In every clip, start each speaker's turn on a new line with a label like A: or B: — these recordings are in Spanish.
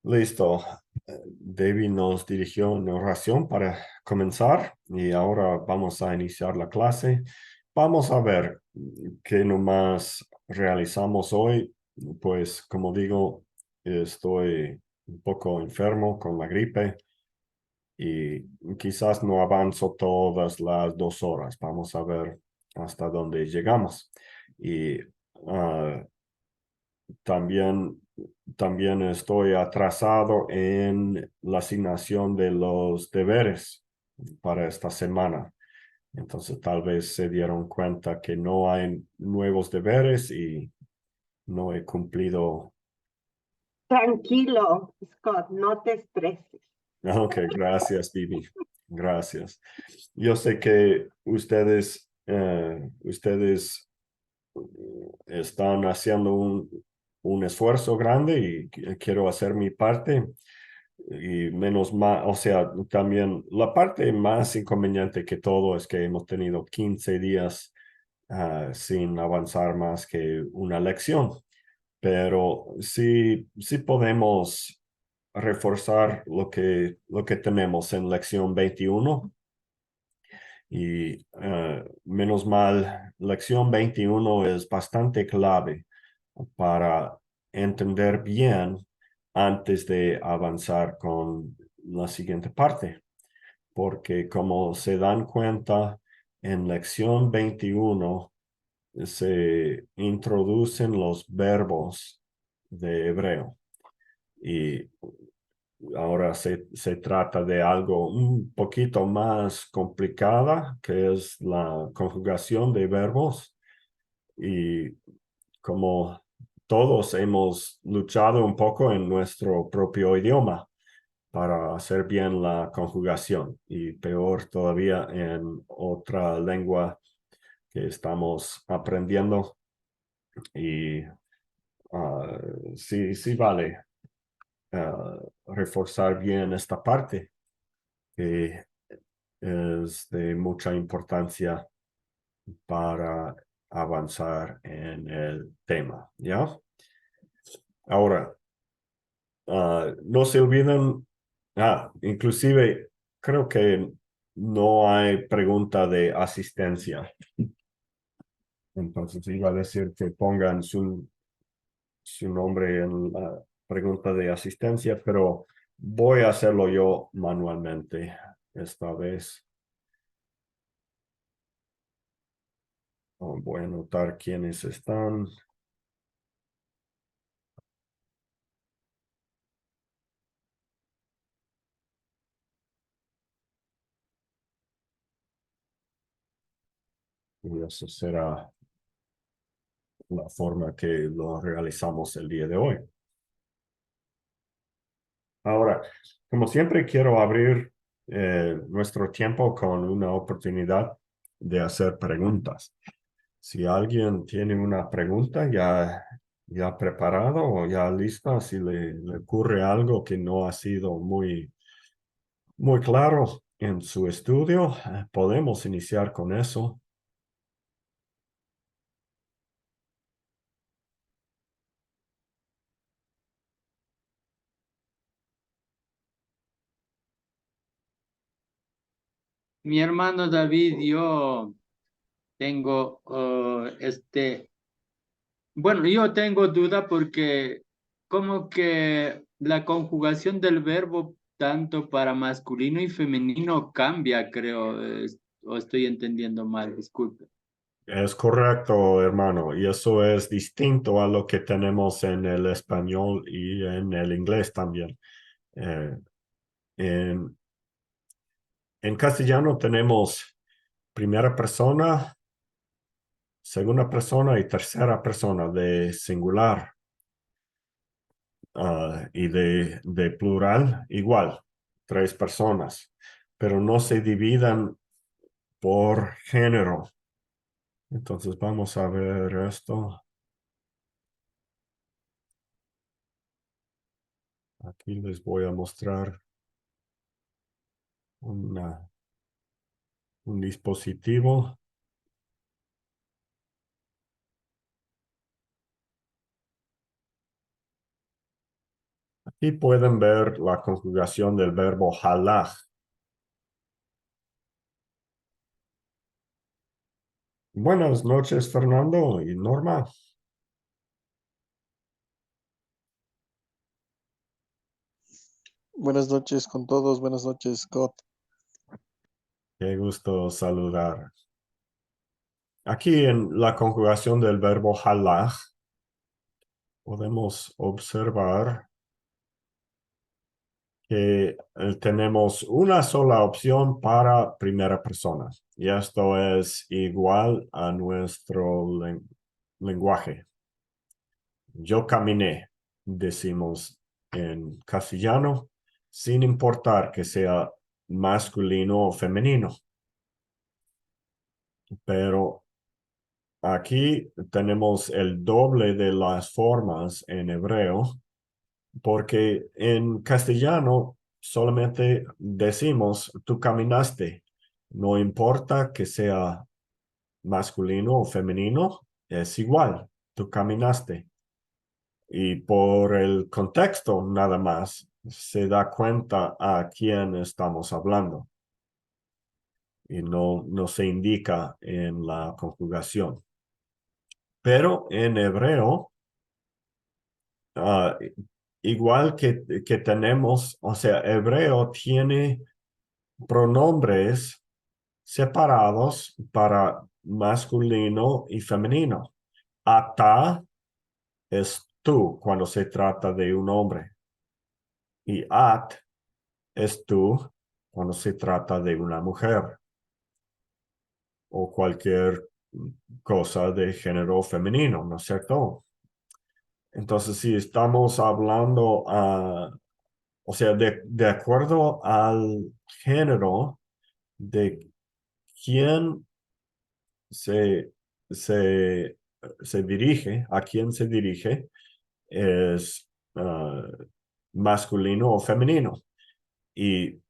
A: Listo. David nos dirigió una oración para comenzar y ahora vamos a iniciar la clase. Vamos a ver qué nomás realizamos hoy. Pues como digo, estoy un poco enfermo con la gripe y quizás no avanzo todas las 2 horas. Vamos a ver hasta dónde llegamos. Y ah, también, también estoy atrasado en la asignación de los deberes para esta semana. Entonces, tal vez se dieron cuenta que no hay nuevos deberes y no he cumplido.
B: Tranquilo, Scott, no te estreses.
A: Ok, gracias, Vivi. Gracias. Yo sé que ustedes están haciendo un esfuerzo grande y quiero hacer mi parte. Y menos mal, o sea, también la parte más inconveniente que todo es que hemos tenido 15 días sin avanzar más que una lección, pero sí podemos reforzar lo que tenemos en lección 21 y menos mal, lección 21 es bastante clave para entender bien antes de avanzar con la siguiente parte, porque como se dan cuenta, en lección 21 se introducen los verbos de hebreo y ahora se trata de algo un poquito más complicada, que es la conjugación de verbos. Y como todos hemos luchado un poco en nuestro propio idioma para hacer bien la conjugación y peor todavía en otra lengua que estamos aprendiendo. Y ah, sí vale reforzar bien esta parte, que es de mucha importancia para avanzar en el tema, ¿ya? Ahora, no se olviden, inclusive creo que no hay pregunta de asistencia. Entonces iba a decir que pongan su nombre en la pregunta de asistencia, pero voy a hacerlo yo manualmente esta vez. Voy a anotar quiénes están. Y eso será la forma que lo realizamos el día de hoy. Ahora, como siempre, quiero abrir nuestro tiempo con una oportunidad de hacer preguntas. Si alguien tiene una pregunta ya preparada o ya lista, si le ocurre algo que no ha sido muy claro en su estudio, podemos iniciar con eso.
C: Mi hermano David, yo tengo bueno, yo tengo duda porque como que la conjugación del verbo tanto para masculino y femenino cambia, creo, o estoy entendiendo mal, disculpe.
A: Es correcto, hermano, y eso es distinto a lo que tenemos en el español y en el inglés también. Eh, en, en castellano tenemos primera persona, segunda persona y tercera persona de singular, y de plural igual, 3 personas, pero no se dividan por género. Entonces vamos a ver esto. Aquí les voy a mostrar una un dispositivo. Y pueden ver la conjugación del verbo halach. Buenas noches, Fernando y Norma.
D: Buenas noches con todos, buenas noches, Scott.
A: Qué gusto saludar. Aquí en la conjugación del verbo halach podemos observar que tenemos una sola opción para primera persona. Y esto es igual a nuestro lenguaje. Yo caminé, decimos en castellano, sin importar que sea masculino o femenino. Pero aquí tenemos el doble de las formas en hebreo, porque en castellano solamente decimos tú caminaste. No importa que sea masculino o femenino, es igual, tú caminaste. Y por el contexto nada más se da cuenta a quién estamos hablando. Y no se indica en la conjugación. Pero en hebreo, igual que tenemos, o sea, hebreo tiene pronombres separados para masculino y femenino. Ata es tú cuando se trata de un hombre. Y at es tú cuando se trata de una mujer o cualquier cosa de género femenino, ¿no es cierto? Entonces, si estamos hablando, o sea, de acuerdo al género de quién se, se, se dirige, a quién se dirige, es masculino o femenino. Y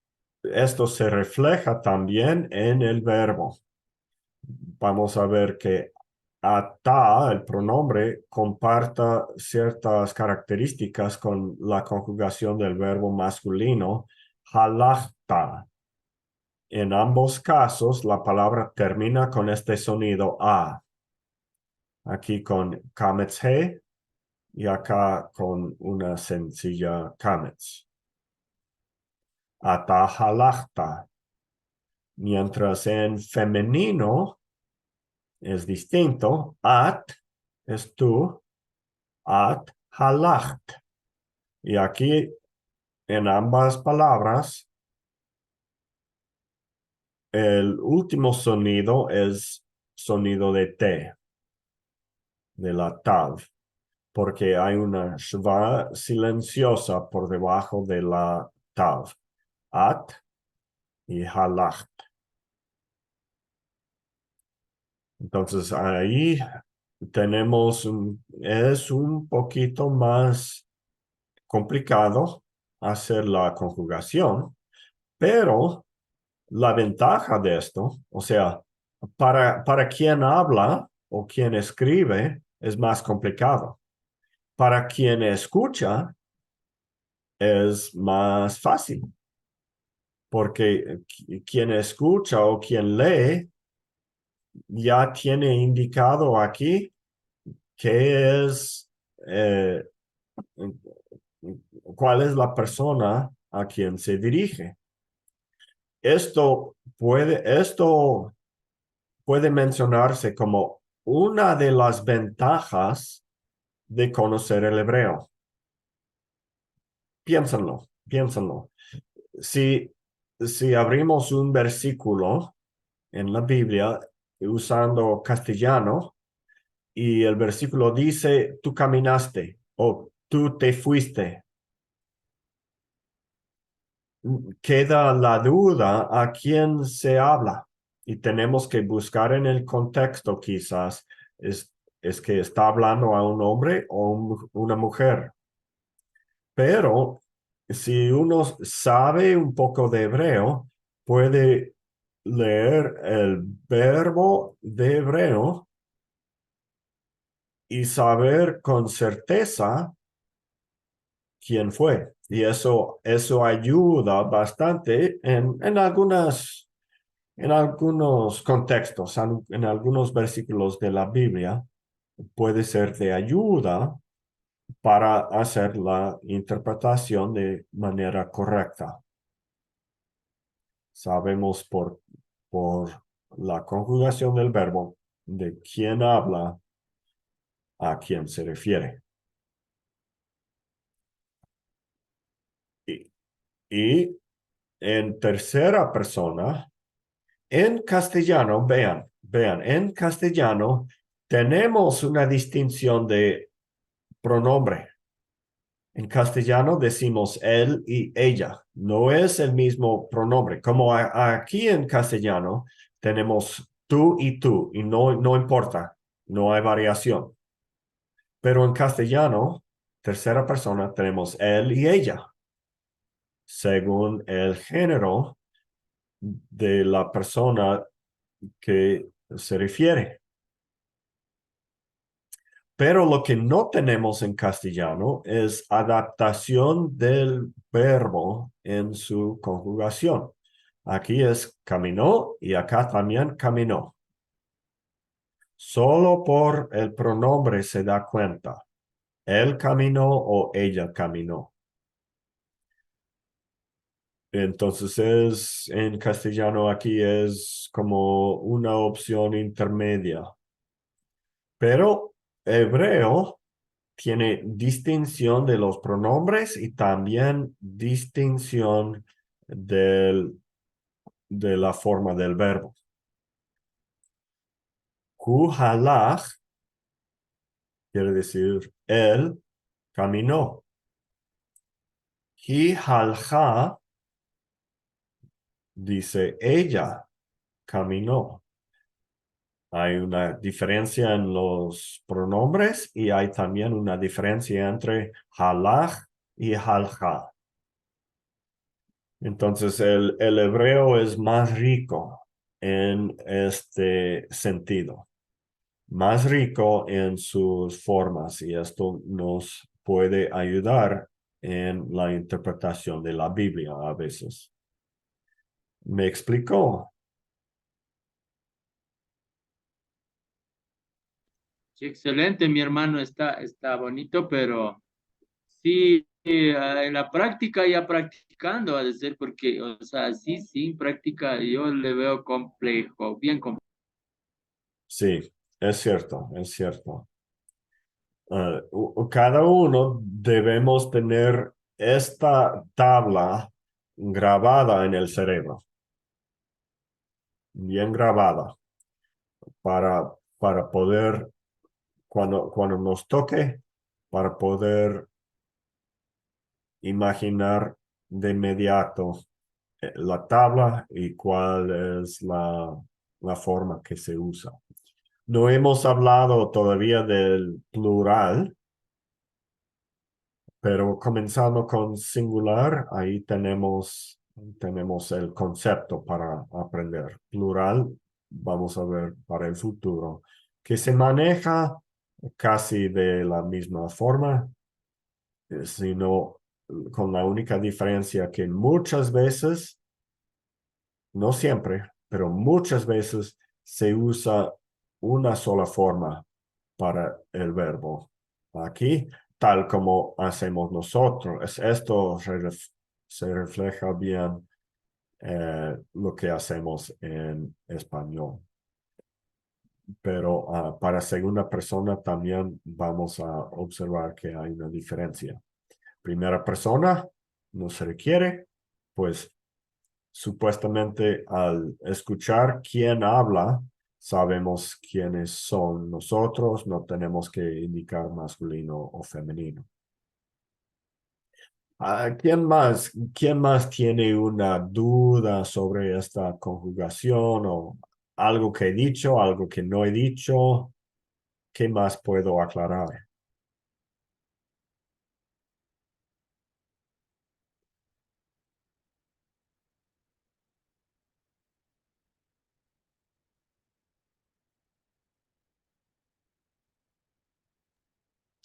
A: esto se refleja también en el verbo. Vamos a ver que ata, el pronombre, comparta ciertas características con la conjugación del verbo masculino, halachta. En ambos casos, la palabra termina con este sonido a. Aquí con kametz he y acá con una sencilla kametz. Ata halachta. Mientras en femenino es distinto. At es tú. At halacht. Y aquí en ambas palabras, el último sonido es sonido de T, de la tav, porque hay una shva silenciosa por debajo de la tav. At y halacht. Entonces ahí tenemos, es un poquito más complicado hacer la conjugación, pero la ventaja de esto, o sea, para quien habla o quien escribe, es más complicado. Para quien escucha, es más fácil, porque quien escucha o quien lee ya tiene indicado aquí qué es, cuál es la persona a quien se dirige. Esto puede mencionarse como una de las ventajas de conocer el hebreo. Piénsenlo. Si abrimos un versículo en la Biblia usando castellano y el versículo dice, tú caminaste o tú te fuiste, queda la duda a quién se habla y tenemos que buscar en el contexto quizás es que está hablando a un hombre o una mujer. Pero si uno sabe un poco de hebreo, puede leer el verbo de hebreo y saber con certeza quién fue. Y eso ayuda bastante en algunos contextos, en algunos versículos de la Biblia, puede ser de ayuda para hacer la interpretación de manera correcta. Sabemos por la conjugación del verbo de quién habla, a quién se refiere. Y en tercera persona, en castellano, vean, en castellano tenemos una distinción de pronombre. En castellano decimos él y ella. No es el mismo pronombre. Como aquí en castellano tenemos tú y no importa, no hay variación. Pero en castellano, tercera persona, tenemos él y ella, según el género de la persona que se refiere. Pero lo que no tenemos en castellano es adaptación del verbo en su conjugación. Aquí es caminó y acá también caminó. Solo por el pronombre se da cuenta. Él caminó o ella caminó. Entonces, en castellano aquí es como una opción intermedia. Pero hebreo tiene distinción de los pronombres y también distinción de la forma del verbo. Hu halach quiere decir él caminó. Hi halcha dice ella caminó. Hay una diferencia en los pronombres y hay también una diferencia entre halach y halcha. Entonces el hebreo es más rico en este sentido, más rico en sus formas y esto nos puede ayudar en la interpretación de la Biblia a veces. ¿Me explicó?
C: Sí, excelente, mi hermano, está bonito, pero sí, en la práctica ya practicando ha de ser porque, o sea, sí, sin práctica yo le veo complejo, bien complejo.
A: Sí, es cierto, es cierto. Cada uno debemos tener esta tabla grabada en el cerebro, bien grabada, para poder, cuando nos toque, para poder imaginar de inmediato la tabla y cuál es la forma que se usa. No hemos hablado todavía del plural, pero comenzando con singular, ahí tenemos el concepto para aprender. Plural, vamos a ver para el futuro, que se maneja casi de la misma forma, sino con la única diferencia que muchas veces, no siempre, pero muchas veces se usa una sola forma para el verbo. Aquí, tal como hacemos nosotros, esto se refleja bien lo que hacemos en español. Pero para segunda persona también vamos a observar que hay una diferencia. Primera persona no se requiere, pues supuestamente al escuchar quién habla, sabemos quiénes son nosotros, no tenemos que indicar masculino o femenino. ¿Quién más tiene una duda sobre esta conjugación o algo que he dicho, algo que no he dicho? ¿Qué más puedo aclarar?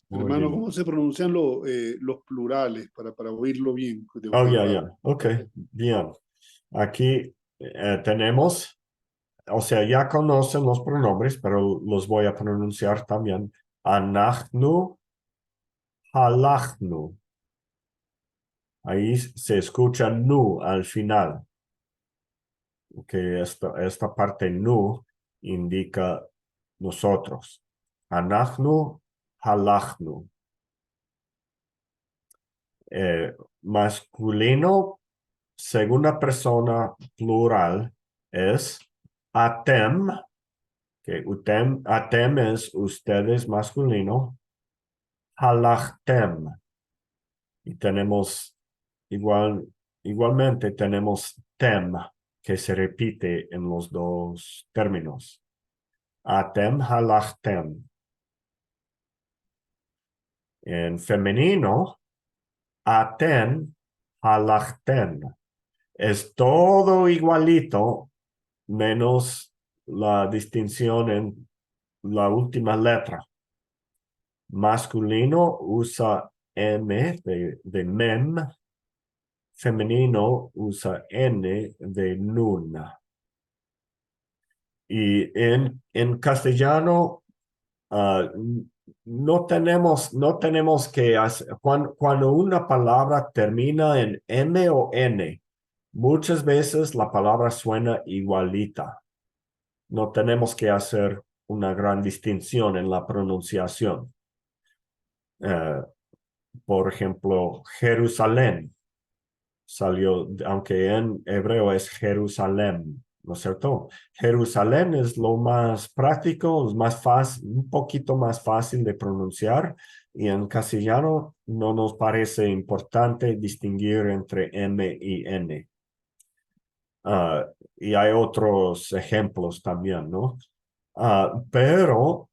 A: Muy
E: Hermano,
A: bien.
E: ¿cómo se pronuncian los plurales para oírlo bien de
A: Oh,
E: usted,
A: ya,
E: padre?
A: ya. Ok, bien. Aquí tenemos, o sea, ya conocen los pronombres, pero los voy a pronunciar también. Anachnu, halachnu. Ahí se escucha nu al final. Que esta parte nu indica nosotros. Anachnu, halachnu. Masculino, segunda persona plural, es atem, que atem es ustedes masculino, halachtem. Y tenemos igualmente tenemos tem, que se repite en los dos términos. Atem halachtem. En femenino, aten halachten. Es todo igualito, menos la distinción en la última letra. Masculino usa M de mem, femenino usa N de nun. Y en castellano no tenemos que hacer, cuando una palabra termina en M o N, muchas veces la palabra suena igualita. No tenemos que hacer una gran distinción en la pronunciación. Eh, por ejemplo, Jerusalén salió, aunque en hebreo es Jerusalén, ¿no es cierto? Jerusalén es lo más práctico, es más fácil, un poquito más fácil de pronunciar, y en castellano no nos parece importante distinguir entre M y N. Y hay otros ejemplos también, ¿no? Pero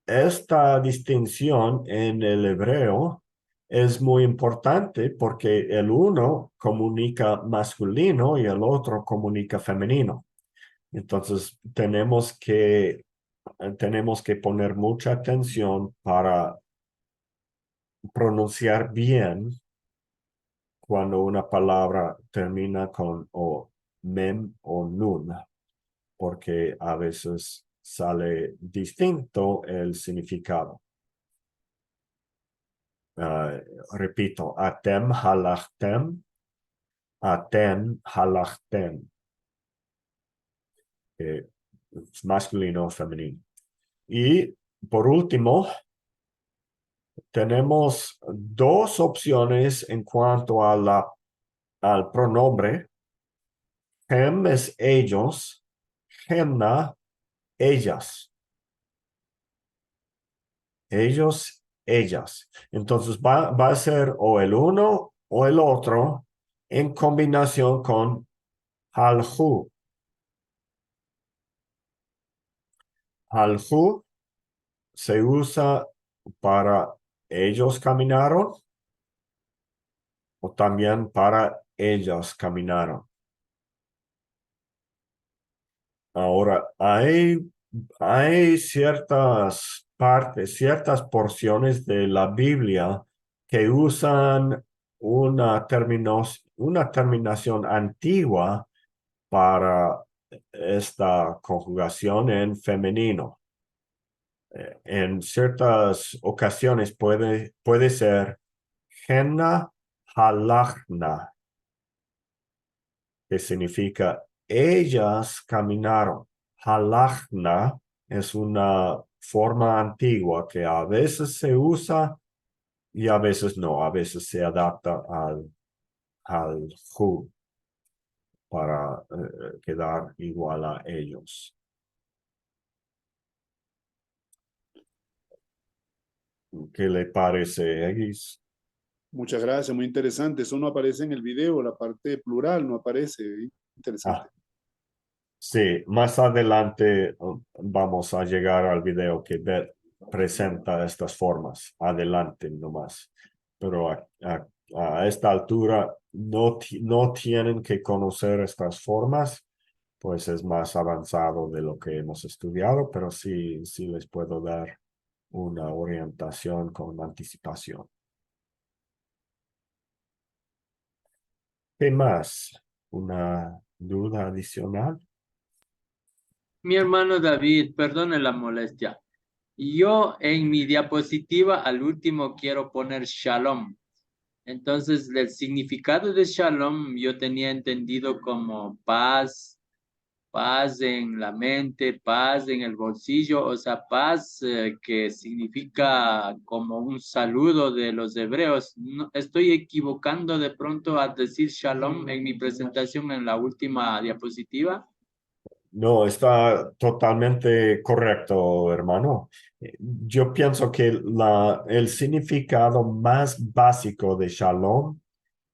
A: esta distinción en el hebreo es muy importante porque el uno comunica masculino y el otro comunica femenino. Entonces tenemos que poner mucha atención para pronunciar bien cuando una palabra termina con o mem o nun, porque a veces sale distinto el significado. Repito, atem halachtem, aten halachtem. Es masculino o femenino. Y por último, tenemos dos opciones en cuanto a al pronombre. Hem es ellos, hemna, ellas. Ellos, ellas. Entonces va a ser o el uno o el otro en combinación con halhu. Halhu se usa para ellos caminaron o también para ellas caminaron. Ahora, hay ciertas partes, ciertas porciones de la Biblia que usan una terminación antigua para esta conjugación en femenino. En ciertas ocasiones puede ser henna halachna, que significa ellas caminaron. Halachna es una forma antigua que a veces se usa y a veces no, a veces se adapta al ju para quedar igual a ellos. ¿Qué le parece, Egis?
E: Muchas gracias, muy interesante. Eso no aparece en el video, la parte plural no aparece. Interesante.
A: Sí, más adelante vamos a llegar al video que presenta estas formas. Adelante nomás. Pero a esta altura no tienen que conocer estas formas, pues es más avanzado de lo que hemos estudiado, pero sí les puedo dar una orientación con anticipación. ¿Qué más? ¿Una duda adicional?
C: Mi hermano David, perdone la molestia. Yo en mi diapositiva al último quiero poner shalom. Entonces, el significado de shalom yo tenía entendido como paz, paz en la mente, paz en el bolsillo, o sea, paz que significa como un saludo de los hebreos. No, ¿estoy equivocando de pronto a decir shalom en mi presentación en la última diapositiva?
A: No, está totalmente correcto, hermano. Yo pienso que el significado más básico de shalom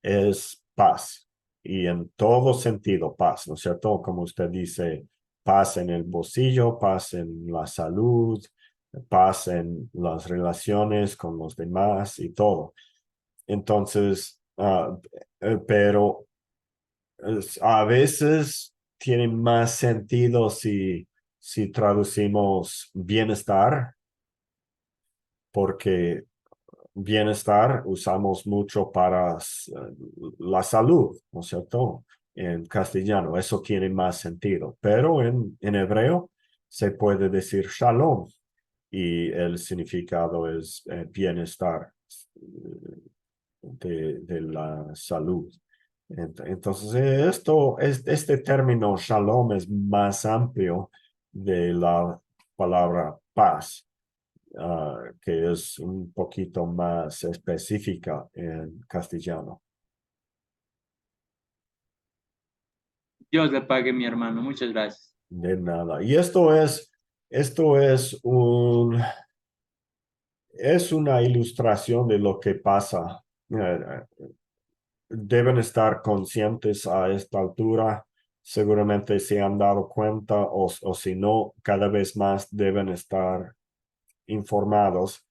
A: es paz y en todo sentido paz, ¿no es cierto? Como usted dice, paz en el bolsillo, paz en la salud, paz en las relaciones con los demás y todo. Entonces, pero a veces tiene más sentido si traducimos bienestar, porque bienestar usamos mucho para la salud, ¿no es cierto? En castellano, eso tiene más sentido, pero en hebreo se puede decir shalom y el significado es bienestar de la salud. Entonces, este término shalom es más amplio de la palabra paz, que es un poquito más específica en castellano.
C: Dios le pague, mi hermano. Muchas gracias.
A: De nada. Y es una ilustración de lo que pasa. Deben estar conscientes a esta altura. Seguramente se han dado cuenta o si no, cada vez más deben estar informados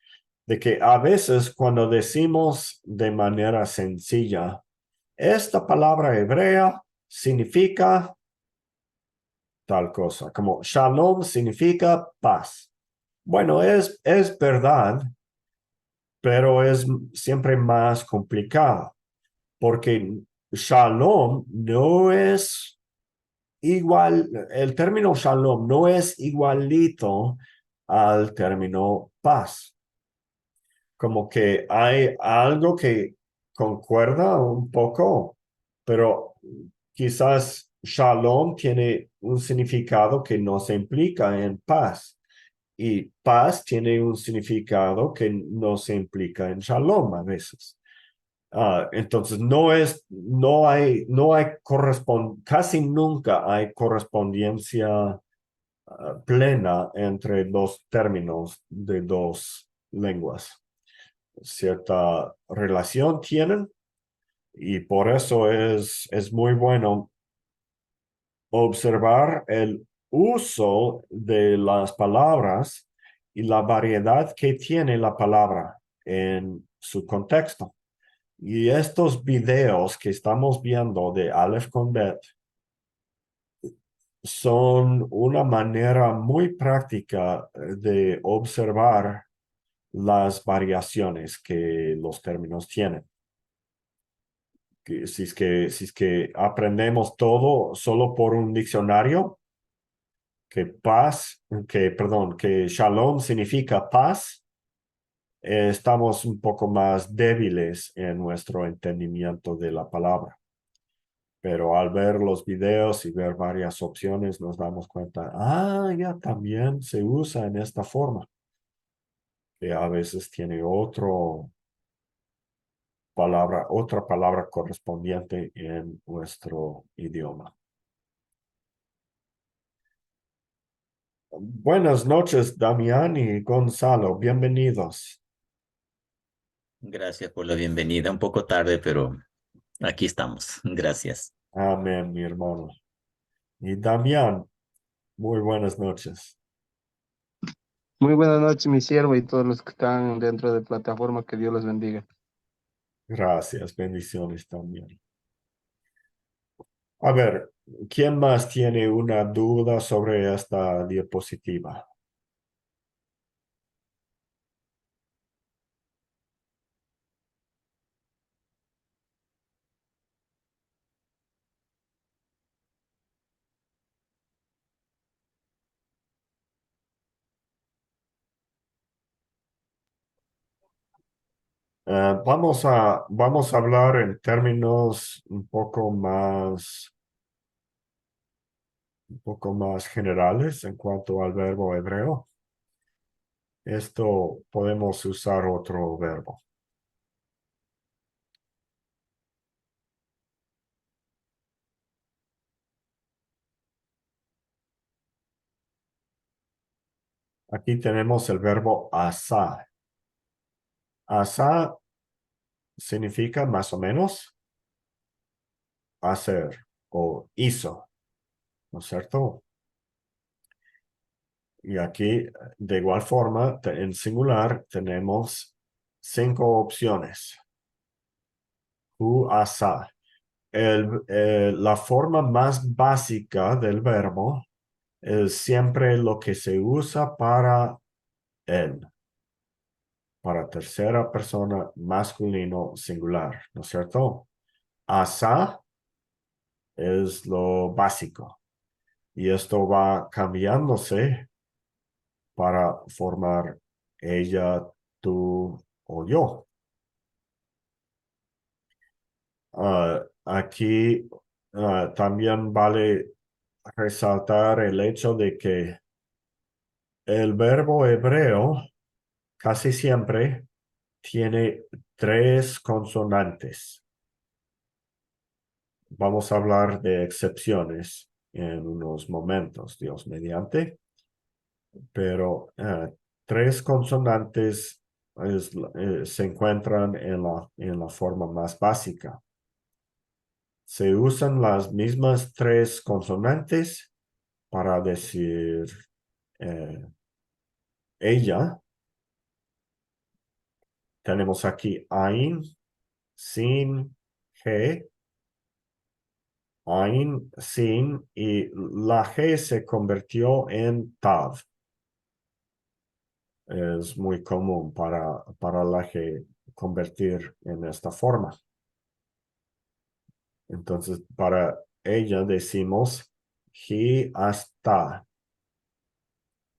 A: de que a veces cuando decimos de manera sencilla, esta palabra hebrea significa tal cosa, como shalom significa paz. Bueno, es verdad, pero es siempre más complicado, porque shalom no es igual, el término shalom no es igualito al término paz. Como que hay algo que concuerda un poco, pero quizás shalom tiene un significado que no se implica en paz y paz tiene un significado que no se implica en shalom a veces. Entonces casi nunca hay correspondencia plena entre dos términos de dos lenguas. Cierta relación tienen y por eso es muy bueno observar el uso de las palabras y la variedad que tiene la palabra en su contexto. Y estos videos que estamos viendo de Aleph con Bet son una manera muy práctica de observar las variaciones que los términos tienen. Si es que aprendemos todo solo por un diccionario, que shalom significa paz, estamos un poco más débiles en nuestro entendimiento de la palabra. Pero al ver los videos y ver varias opciones, nos damos cuenta, ya también se usa en esta forma, que a veces tiene otra palabra correspondiente en nuestro idioma. Buenas noches, Damián y Gonzalo. Bienvenidos.
F: Gracias por la bienvenida. Un poco tarde, pero aquí estamos. Gracias.
A: Amén, mi hermano. Y Damián, muy buenas noches.
D: Muy buenas noches, mi siervo y todos los que están dentro de plataforma. Que Dios los bendiga.
A: Gracias, bendiciones también. A ver, ¿quién más tiene una duda sobre esta diapositiva? Vamos a hablar en términos un poco más generales en cuanto al verbo hebreo. Esto podemos usar otro verbo. Aquí tenemos el verbo asa. Asa significa más o menos hacer o hizo, ¿no es cierto? Y aquí, de igual forma, en singular tenemos 5 opciones. Hu asa. La forma más básica del verbo es siempre lo que se usa para él, para tercera persona masculino singular, ¿no es cierto? Asa es lo básico y esto va cambiándose para formar ella, tú o yo. Aquí también vale resaltar el hecho de que el verbo hebreo casi siempre tiene 3 consonantes. Vamos a hablar de excepciones en unos momentos, Dios mediante, pero 3 consonantes se encuentran en la forma más básica. Se usan las mismas 3 consonantes para decir ella. Tenemos aquí Ain, Sin, G, Ain, Sin, y la G se convirtió en Tav. Es muy común para la G convertir en esta forma. Entonces, para ella decimos He hasta.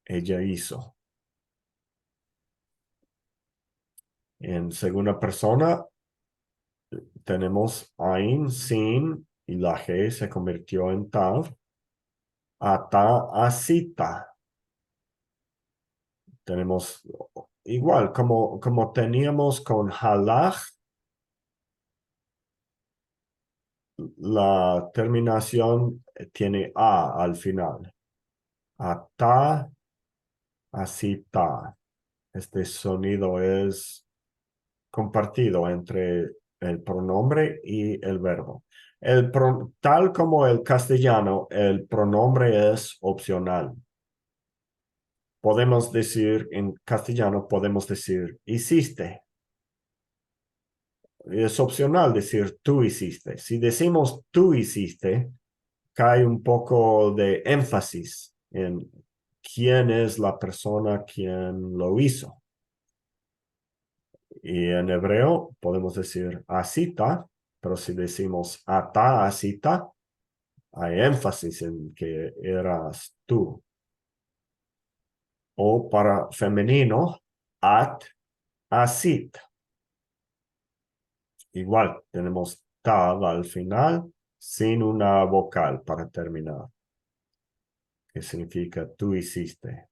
A: Ella hizo. En segunda persona tenemos Ain, Sin, y la G se convirtió en Tav. Ata, asita. Tenemos igual, como teníamos con halach, la terminación tiene a al final. Ata, asita. Este sonido es compartido entre el pronombre y el verbo. Tal como el castellano, el pronombre es opcional. Podemos decir, en castellano, podemos decir, hiciste. Es opcional decir tú hiciste. Si decimos tú hiciste, cae un poco de énfasis en quién es la persona quien lo hizo. Y en hebreo podemos decir asita, pero si decimos ata asita, hay énfasis en que eras tú. O para femenino, at asit. Igual, tenemos tav al final sin una vocal para terminar, que significa tú hiciste.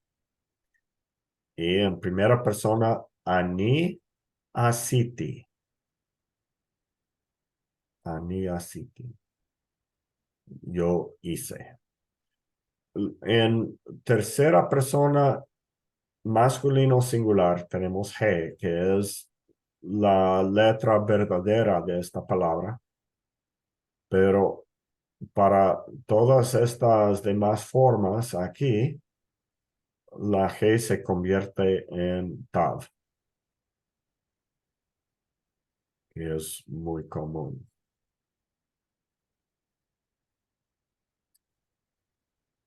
A: Y en primera persona, ani asiti. Ani asiti. Yo hice. En tercera persona, masculino singular, tenemos he, que es la letra verdadera de esta palabra. Pero para todas estas demás formas aquí, la G se convierte en TAV, que es muy común.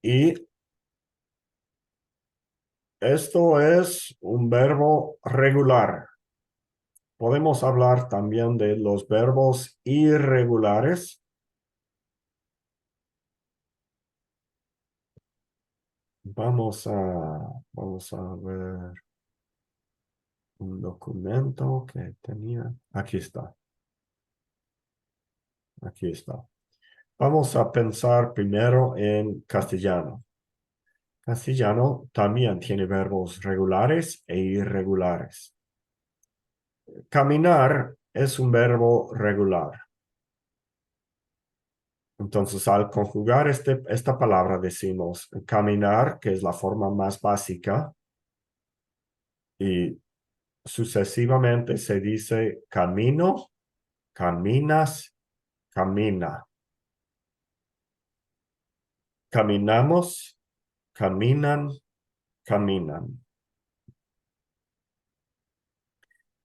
A: Y esto es un verbo regular. Podemos hablar también de los verbos irregulares. Vamos a ver un documento que tenía. Aquí está. Aquí está. Vamos a pensar primero en castellano. Castellano también tiene verbos regulares e irregulares. Caminar es un verbo regular. Entonces, al conjugar esta palabra, decimos caminar, que es la forma más básica, y sucesivamente se dice camino, caminas, camina. Caminamos, caminan, caminan.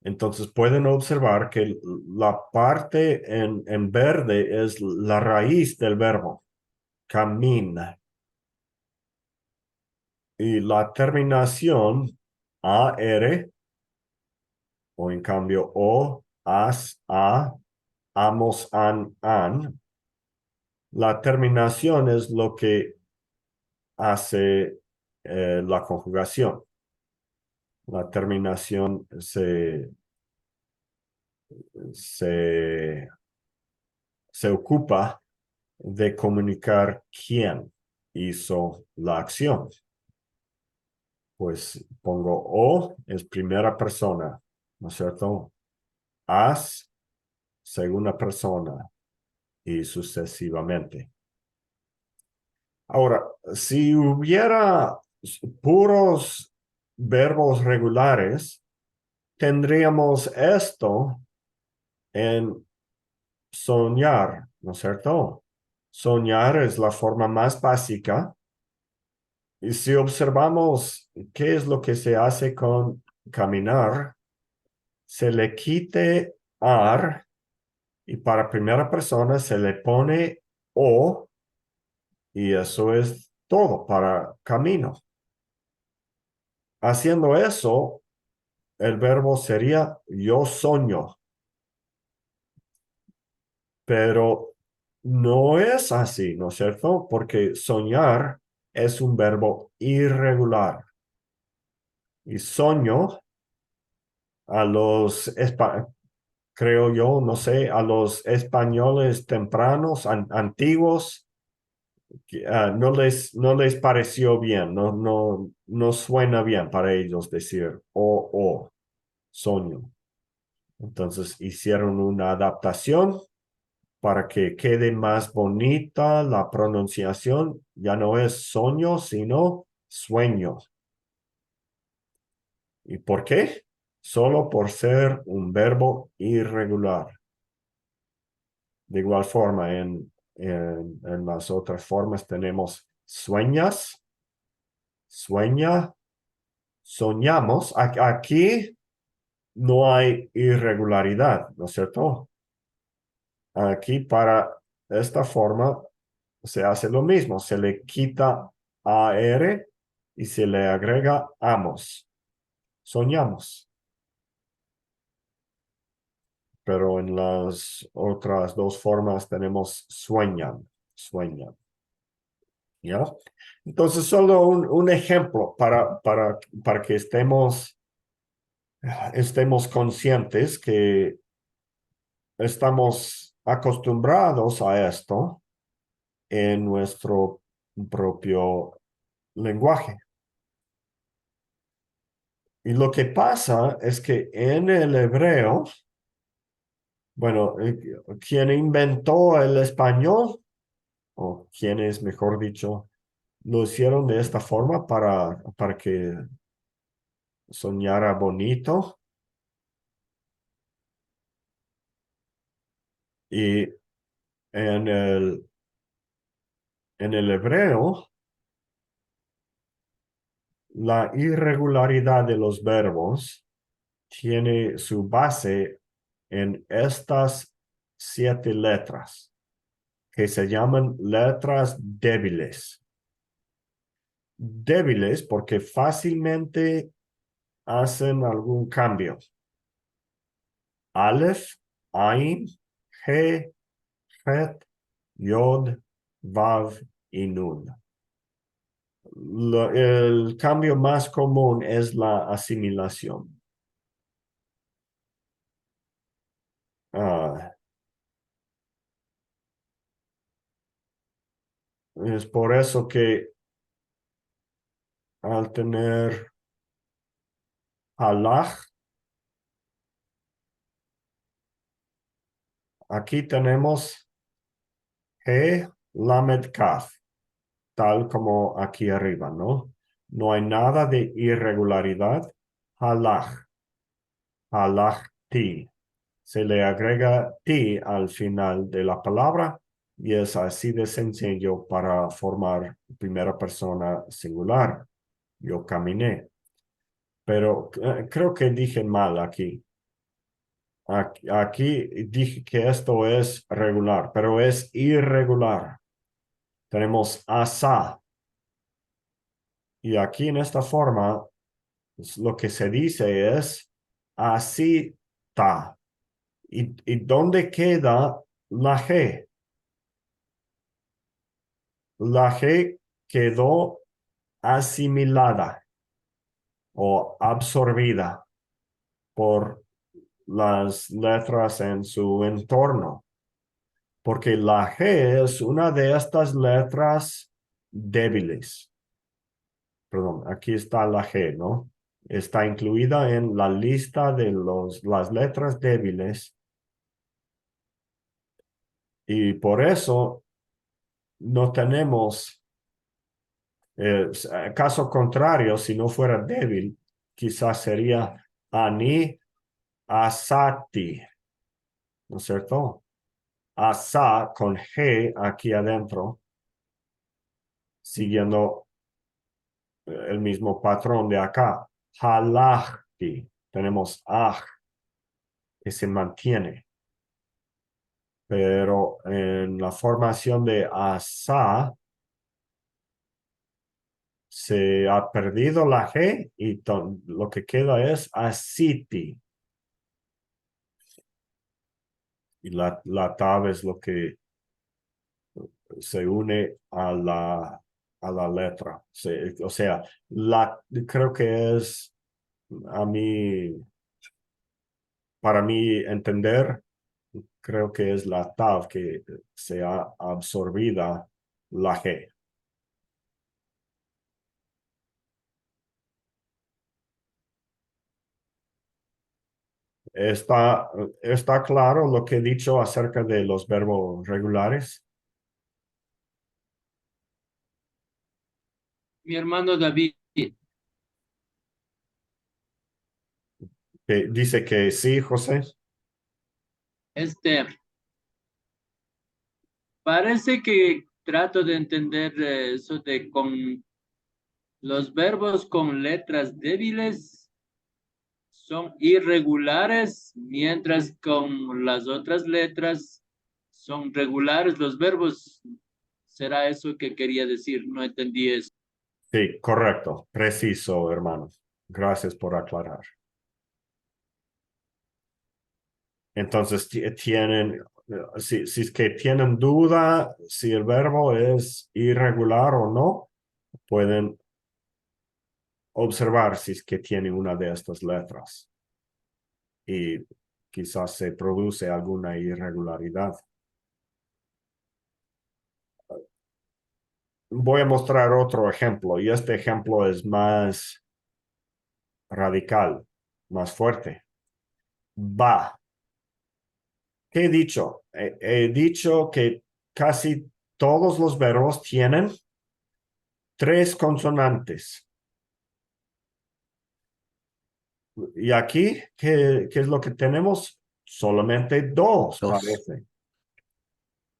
A: Entonces pueden observar que la parte en verde es la raíz del verbo, camina. Y la terminación AR, o en cambio O, AS, A, amos, an, la terminación es lo que hace la conjugación. La terminación se ocupa de comunicar quién hizo la acción. Pues pongo O, es primera persona, ¿no es cierto? As, segunda persona, y sucesivamente. Ahora, si hubiera puros verbos regulares, tendríamos esto en soñar, ¿no es cierto? Soñar es la forma más básica. Y si observamos qué es lo que se hace con caminar, se le quite ar y para primera persona se le pone o y eso es todo para camino. Haciendo eso, el verbo sería yo soño. Pero no es así, ¿no es cierto? Porque soñar es un verbo irregular. Y soño a los, creo yo, no sé, a los españoles tempranos, antiguos, no les pareció bien, no suena bien para ellos decir o, soño. Entonces hicieron una adaptación para que quede más bonita la pronunciación. Ya no es soño, sino sueño. ¿Y por qué? Solo por ser un verbo irregular. De igual forma, en las otras formas tenemos sueñas, sueña, soñamos. Aquí no hay irregularidad, ¿no es cierto? Aquí para esta forma se hace lo mismo. Se le quita AR y se le agrega amos. Soñamos. Pero en las otras dos formas tenemos sueñan, sueñan. ¿Ya? Entonces, solo un ejemplo para que estemos conscientes que estamos acostumbrados a esto en nuestro propio lenguaje. Y lo que pasa es que en el hebreo, bueno, quien inventó el español, o quienes, mejor dicho, lo hicieron de esta forma para que sonara bonito. Y en el hebreo, la irregularidad de los verbos tiene su base en estas 7 letras, que se llaman letras débiles. Débiles porque fácilmente hacen algún cambio. Aleph, Ain, He, Het, Yod, Vav y Nun. El cambio más común es la asimilación. Ah, es por eso que al tener halach, aquí tenemos he lamed kaf, tal como aquí arriba, ¿no? No hay nada de irregularidad. Halach, halach ti. Se le agrega ti al final de la palabra y es así de sencillo para formar primera persona singular. Yo caminé, pero creo que dije mal aquí. Aquí dije que esto es regular, pero es irregular. Tenemos asa. Y aquí en esta forma, lo que se dice es así está. ¿Y dónde queda la G? La G quedó asimilada o absorbida por las letras en su entorno, porque la G es una de estas letras débiles. Perdón, aquí está la G, ¿no? Está incluida en la lista de las letras débiles y por eso no tenemos, caso contrario, si no fuera débil, quizás sería ani asati, ¿no es cierto? Asa con G aquí adentro, siguiendo el mismo patrón de acá. Halachti, tenemos aj, que se mantiene. Pero en la formación de asa, se ha perdido la G y lo que queda es asiti. Y la tab es lo que se une a la letra. O sea, creo que es a mí, para mí entender, creo que es la tab que se ha absorbida la G. ¿Está claro lo que he dicho acerca de los verbos regulares?
C: Mi hermano David,
A: Dice que sí, José.
C: este, parece que trato de entender eso de con los verbos con letras débiles son irregulares, mientras con las otras letras son regulares los verbos. ¿Será eso que quería decir? No entendí eso.
A: Sí, correcto, preciso, hermano. Gracias por aclarar. Entonces, si es que tienen duda si el verbo es irregular o no, pueden observar si es que tiene una de estas letras y quizás se produce alguna irregularidad. Voy a mostrar otro ejemplo y este ejemplo es más radical, más fuerte. Va. ¿Qué he dicho? He dicho que casi todos los verbos tienen 3 consonantes. Y aquí, ¿qué es lo que tenemos? Solamente 2,
F: Dos.
A: parece.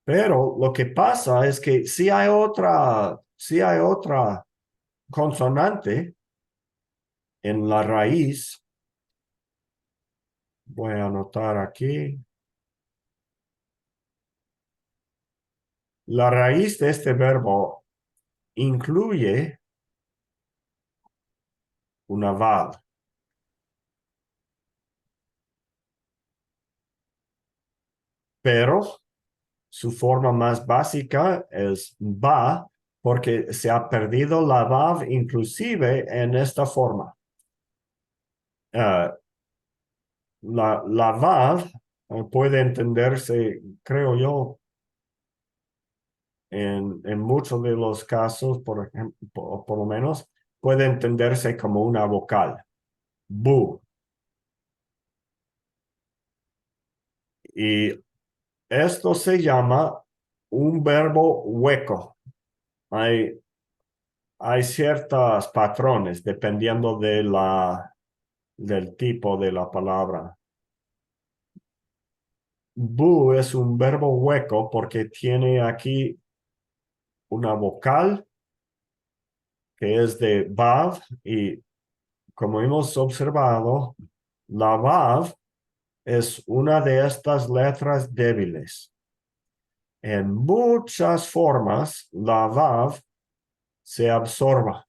A: Pero lo que pasa es que si hay otra consonante en la raíz. Voy a anotar aquí. La raíz de este verbo incluye una vav. Pero su forma más básica es va porque se ha perdido la vav inclusive en esta forma. La vav puede entenderse, creo yo, en muchos de los casos, por ejemplo, por lo menos, puede entenderse como una vocal. Bu. Y esto se llama un verbo hueco. Hay ciertos patrones dependiendo del tipo de la palabra. Bu es un verbo hueco porque tiene aquí una vocal que es de vav y como hemos observado, la vav es una de estas letras débiles. En muchas formas, la vav se absorba.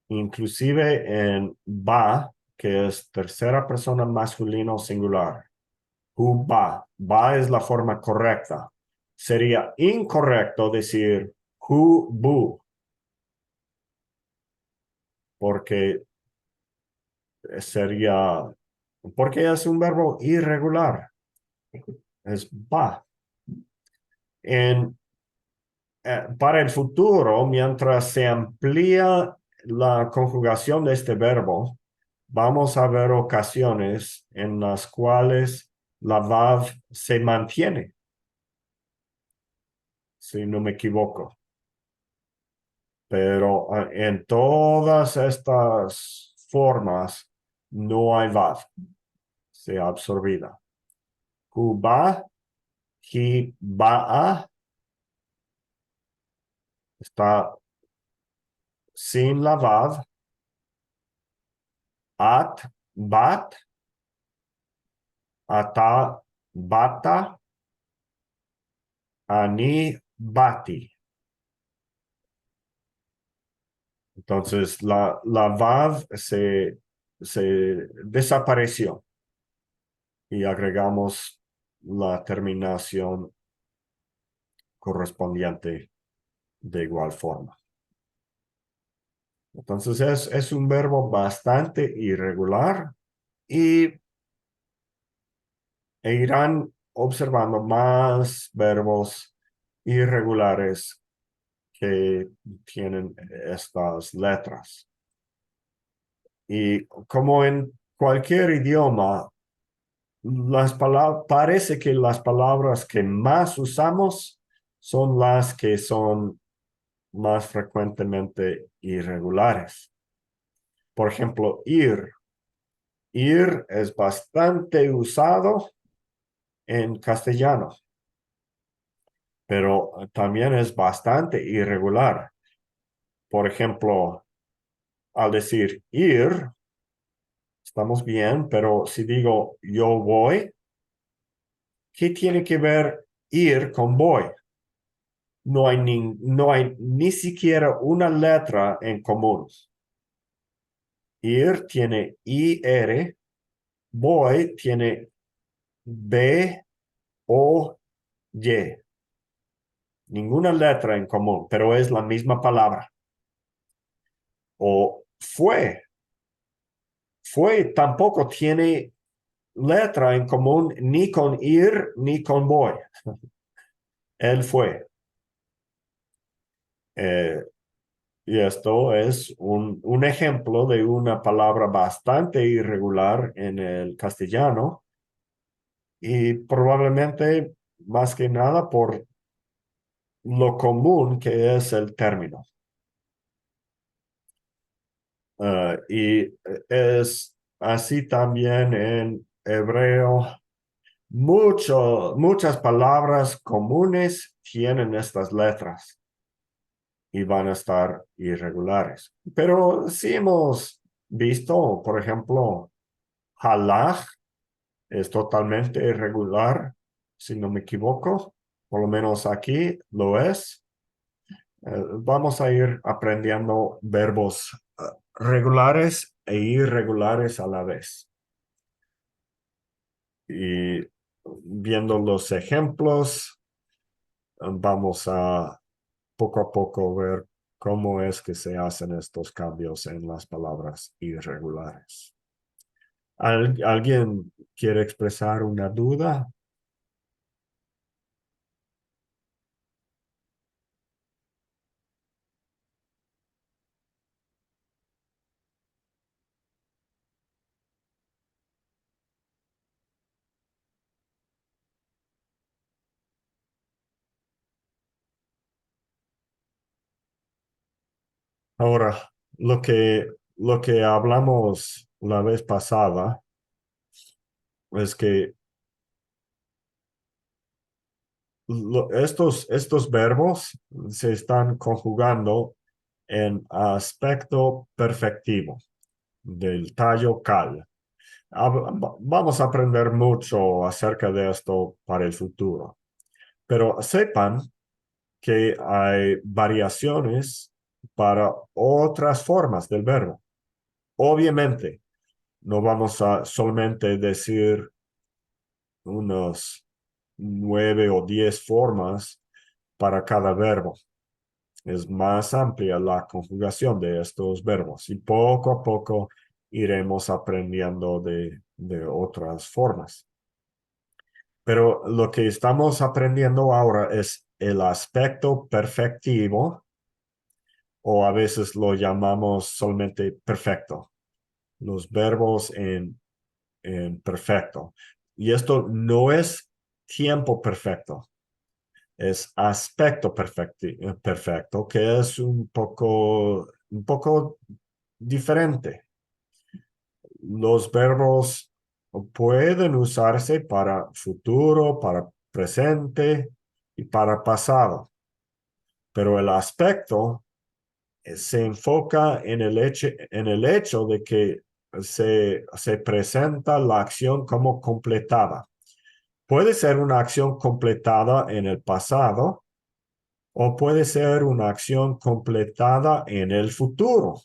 A: Inclusive en ba, que es tercera persona masculino singular. Hu ba. Ba es la forma correcta. Sería incorrecto decir hu bu, porque porque es un verbo irregular. Es ba. Para el futuro, mientras se amplía la conjugación de este verbo, vamos a ver ocasiones en las cuales la vav se mantiene, si no me equivoco. Pero en todas estas formas no hay vav, sea absorbida. Hu ba, hi ba'a, está sin la vav. At, bat, ata, bata, ani, bati. Entonces, la vav se desapareció y agregamos la terminación correspondiente de igual forma. Entonces, es un verbo bastante irregular y irán observando más verbos irregulares que tienen estas letras. Y como en cualquier idioma, parece que las palabras que más usamos son las que son más frecuentemente irregulares. Por ejemplo, ir. Ir es bastante usado en castellano, pero también es bastante irregular. Por ejemplo, al decir ir, estamos bien, pero si digo yo voy, ¿qué tiene que ver ir con voy? No hay ni siquiera una letra en común. Ir tiene IR, voy tiene B, O, Y. Ninguna letra en común, pero es la misma palabra. O fue. Fue tampoco tiene letra en común ni con ir ni con voy. Él fue. Y esto es un ejemplo de una palabra bastante irregular en el castellano y probablemente más que nada por lo común que es el término. Y es así también en hebreo. Muchas palabras comunes tienen estas letras y van a estar irregulares. Pero sí hemos visto, por ejemplo, halach es totalmente irregular, si no me equivoco, por lo menos aquí lo es. Vamos a ir aprendiendo verbos regulares e irregulares a la vez. Y viendo los ejemplos, vamos a poco ver cómo es que se hacen estos cambios en las palabras irregulares. ¿Alguien quiere expresar una duda? Ahora, lo que hablamos la vez pasada es que estos verbos se están conjugando en aspecto perfectivo del tallo cal. Vamos a aprender mucho acerca de esto para el futuro, pero sepan que hay variaciones para otras formas del verbo. Obviamente, no vamos a solamente decir unos 9 o 10 formas para cada verbo. Es más amplia la conjugación de estos verbos y poco a poco iremos aprendiendo de otras formas. Pero lo que estamos aprendiendo ahora es el aspecto perfectivo, o a veces lo llamamos solamente perfecto, los verbos en perfecto. Y esto no es tiempo perfecto, es aspecto perfecto, que es un poco diferente. Los verbos pueden usarse para futuro, para presente y para pasado, pero el aspecto se enfoca en el hecho de que se presenta la acción como completada. Puede ser una acción completada en el pasado o puede ser una acción completada en el futuro,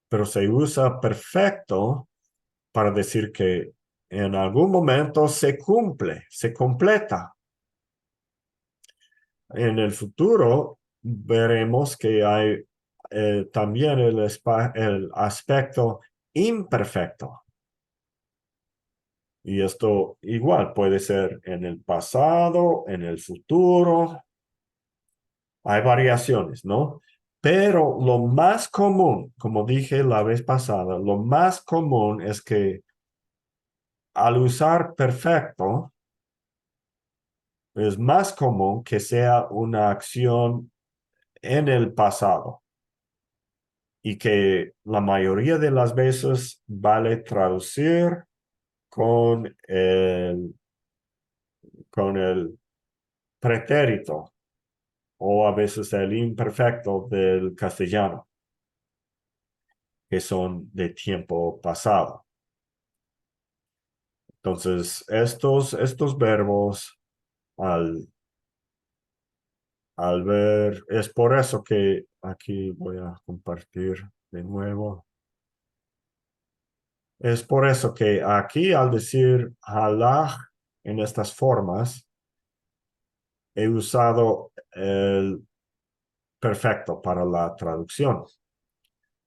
A: pero se usa perfecto para decir que en algún momento se cumple, se completa. En el futuro veremos que hay también el aspecto imperfecto. Y esto igual puede ser en el pasado, en el futuro. Hay variaciones, ¿no? Pero lo más común, como dije la vez pasada, lo más común es que al usar perfecto, es más común que sea una acción en el pasado y que la mayoría de las veces vale traducir con el pretérito o a veces el imperfecto del castellano, que son de tiempo pasado. Entonces, estos verbos, al ver, es por eso que aquí voy a compartir de nuevo. Es por eso que aquí al decir halach en estas formas, he usado el perfecto para la traducción.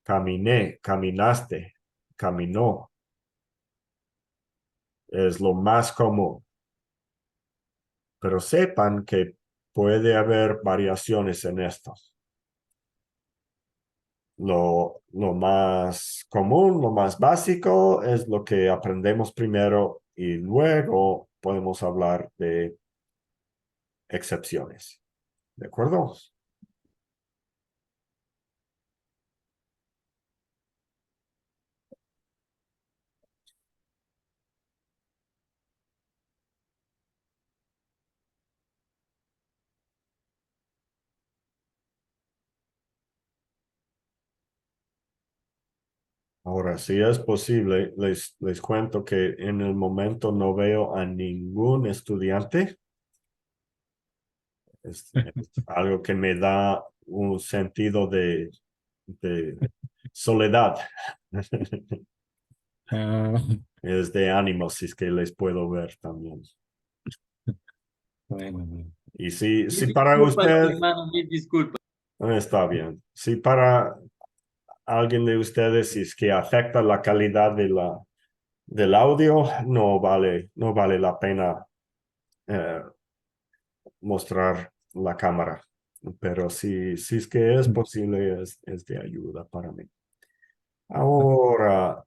A: Caminé, caminaste, caminó. Es lo más común. Pero sepan que puede haber variaciones en esto. Lo más común, lo más básico es lo que aprendemos primero y luego podemos hablar de excepciones. ¿De acuerdo? Ahora, si es posible, les cuento que en el momento no veo a ningún estudiante. Es algo que me da un sentido de soledad.
F: Ah,
A: Es de ánimo, si es que les puedo ver también.
F: bueno, bueno.
A: Y si
C: Mil
A: para
C: disculpas,
A: usted
C: hermano, mil disculpas.
A: está bien. Si para alguien de ustedes si es que afecta la calidad del audio, no vale la pena mostrar la cámara. Pero si es que es posible, es de ayuda para mí. Ahora,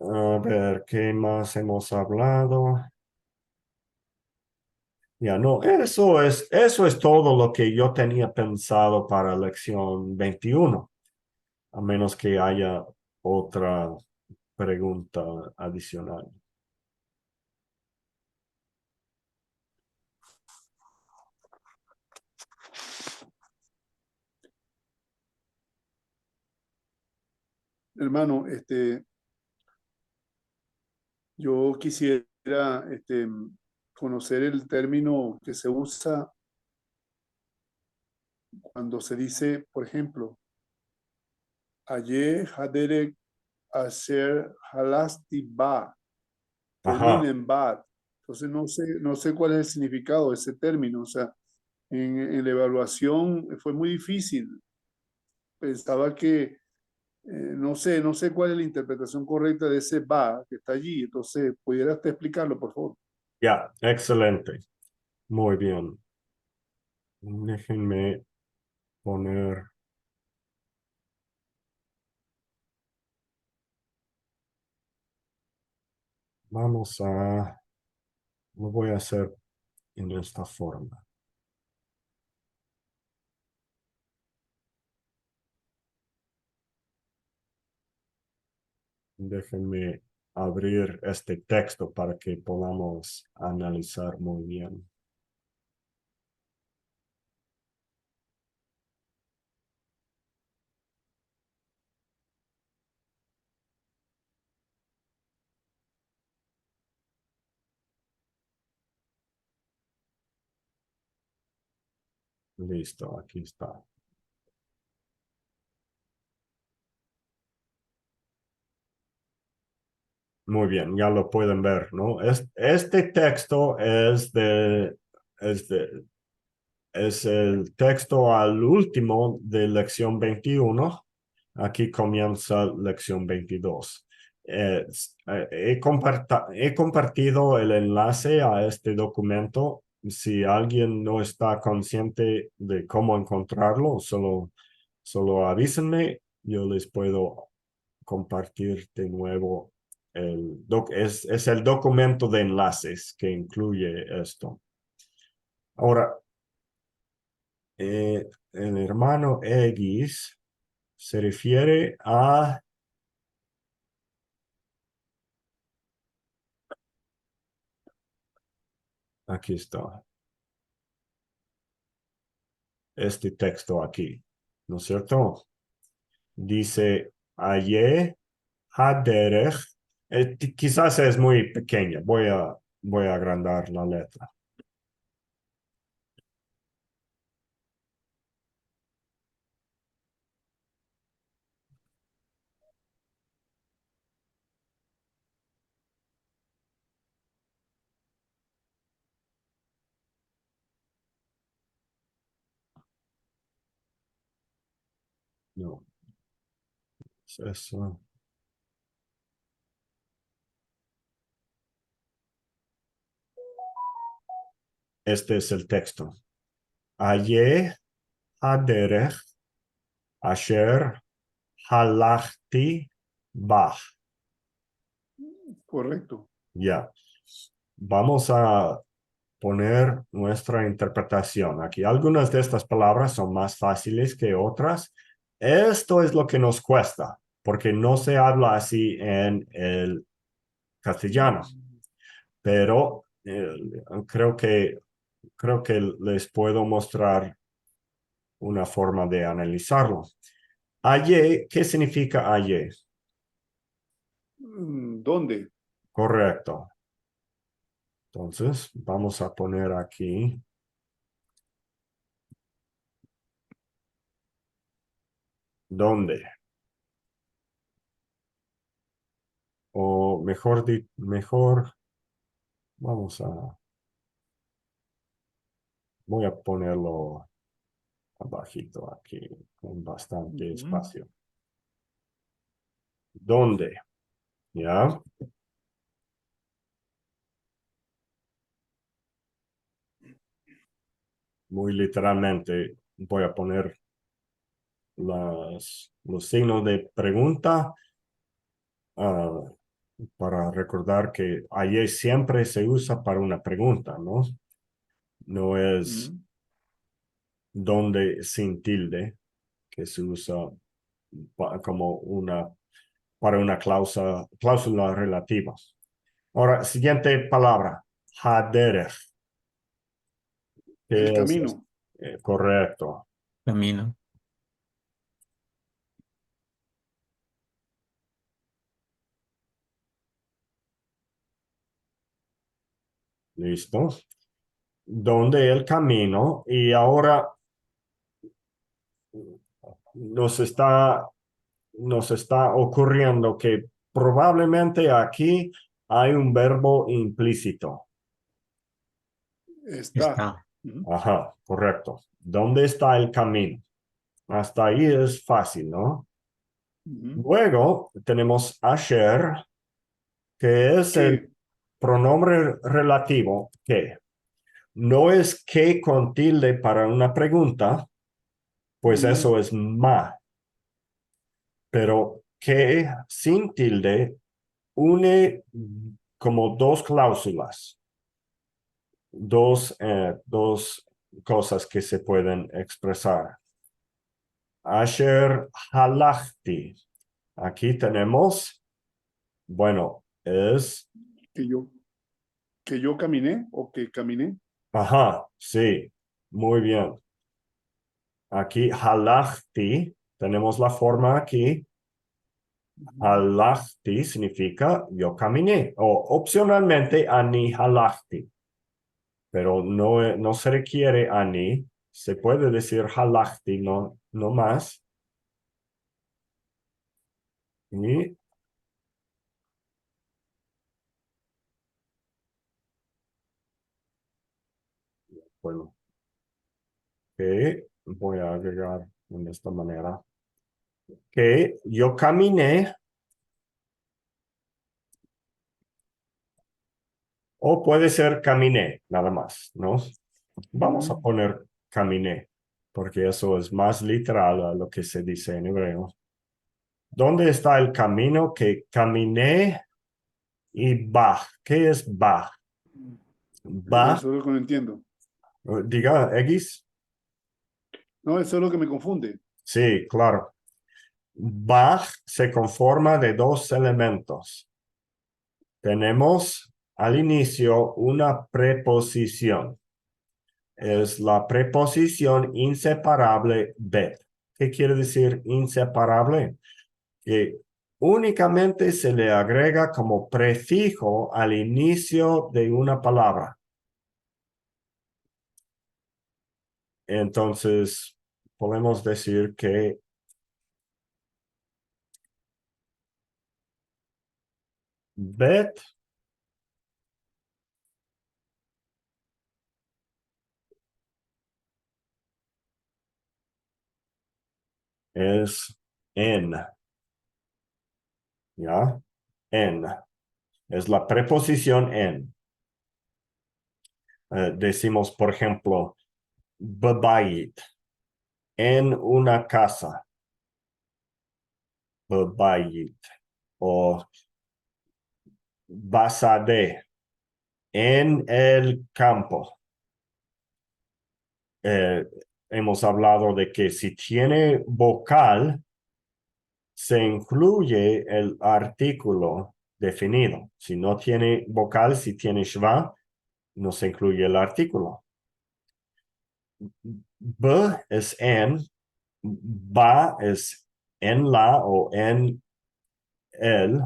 A: a ver, ¿qué más hemos hablado? Ya, no, eso es todo lo que yo tenía pensado para lección 21, a menos que haya otra pregunta adicional.
E: Hermano, yo quisiera conocer el término que se usa cuando se dice, por ejemplo, Aye Haderek Asher Halasti Ba, termina
A: Ajá,
E: en Bad. Entonces no sé cuál es el significado de ese término. O sea, en la evaluación fue muy difícil. Pensaba que no sé cuál es la interpretación correcta de ese Ba que está allí. Entonces, ¿pudieras te explicarlo, por favor?
A: ya, excelente. Muy bien. Déjenme poner, lo voy a hacer en esta forma. Déjenme abrir este texto para que podamos analizar muy bien. Listo, aquí está. Muy bien, ya lo pueden ver, ¿no? Este texto es de, es el texto al último de lección 21. Aquí comienza lección 22. He compartido el enlace a este documento. Si alguien no está consciente de cómo encontrarlo, solo avísenme. Yo les puedo compartir de nuevo. Es el documento de enlaces que incluye esto. Ahora, el hermano X se refiere a, aquí está, este texto aquí, ¿no es cierto? Dice, Aye Haderech, quizás es muy pequeña, voy a agrandar la letra. No, es eso. Este es el texto. Aye Haderech Asher Halachti Bach.
E: Correcto.
A: Ya. Vamos a poner nuestra interpretación. Aquí algunas de estas palabras son más fáciles que otras. Esto es lo que nos cuesta, porque no se habla así en el castellano, pero creo que les puedo mostrar una forma de analizarlo. Aye, ¿qué significa aye?
E: ¿Dónde?
A: Correcto. Entonces, vamos a poner aquí. ¿Dónde? O mejor, vamos a, voy a ponerlo abajito aquí, con bastante espacio. ¿Dónde? ¿Ya? Muy literalmente voy a poner los signos de pregunta ah, para recordar que allí siempre se usa para una pregunta, ¿no? No es
E: Ujú.
A: donde sin tilde, que se usa como para una cláusula relativa. Ahora, siguiente palabra, haderech.
E: El
A: ¿Qué es esto?
E: camino.
A: Correcto.
F: Camino.
A: ¿Listo? Donde el camino y ahora nos está, nos está ocurriendo que probablemente aquí hay un verbo implícito.
E: Está.
F: Está.
E: Ujú.
A: Ajá, correcto. ¿Dónde está el camino? Hasta ahí es fácil, ¿no?
E: Ujú.
A: Luego tenemos asher, que es el
E: Que
A: pronombre relativo que no es que con tilde para una pregunta, pues eso es ma, pero que sin tilde une como dos cláusulas, dos cosas que se pueden expresar. Asher halachti. Aquí tenemos, bueno, es,
E: que yo, que yo caminé o que caminé.
A: ajá, sí, muy bien. Aquí halachti, tenemos la forma aquí. Halachti significa yo caminé, o opcionalmente ani halachti, pero no se requiere ani, se puede decir halachti, no más. Y bueno, que voy a agregar de esta manera, que yo caminé, o puede ser caminé, nada más, ¿no? Vamos a poner caminé, porque eso es más literal a lo que se dice en hebreo. ¿Dónde está el camino que caminé y va? ¿Qué es va? Va,
E: Eso es lo que no entiendo.
A: diga X.
E: No, eso es lo que me confunde.
A: Sí, claro. Va se conforma de dos elementos. Tenemos al inicio una preposición. Es la preposición inseparable bet. ¿Qué quiere decir inseparable? Que únicamente se le agrega como prefijo al inicio de una palabra. Entonces, podemos decir que bet es en, ¿ya? En. Es la preposición en. Decimos, por ejemplo, bebayit, en una casa, bebayit, o basade, en el campo. Eh, hemos hablado de que si tiene vocal, se incluye el artículo definido. Si no tiene vocal, si tiene shva, no se incluye el artículo. B es en, ba es en la o en el.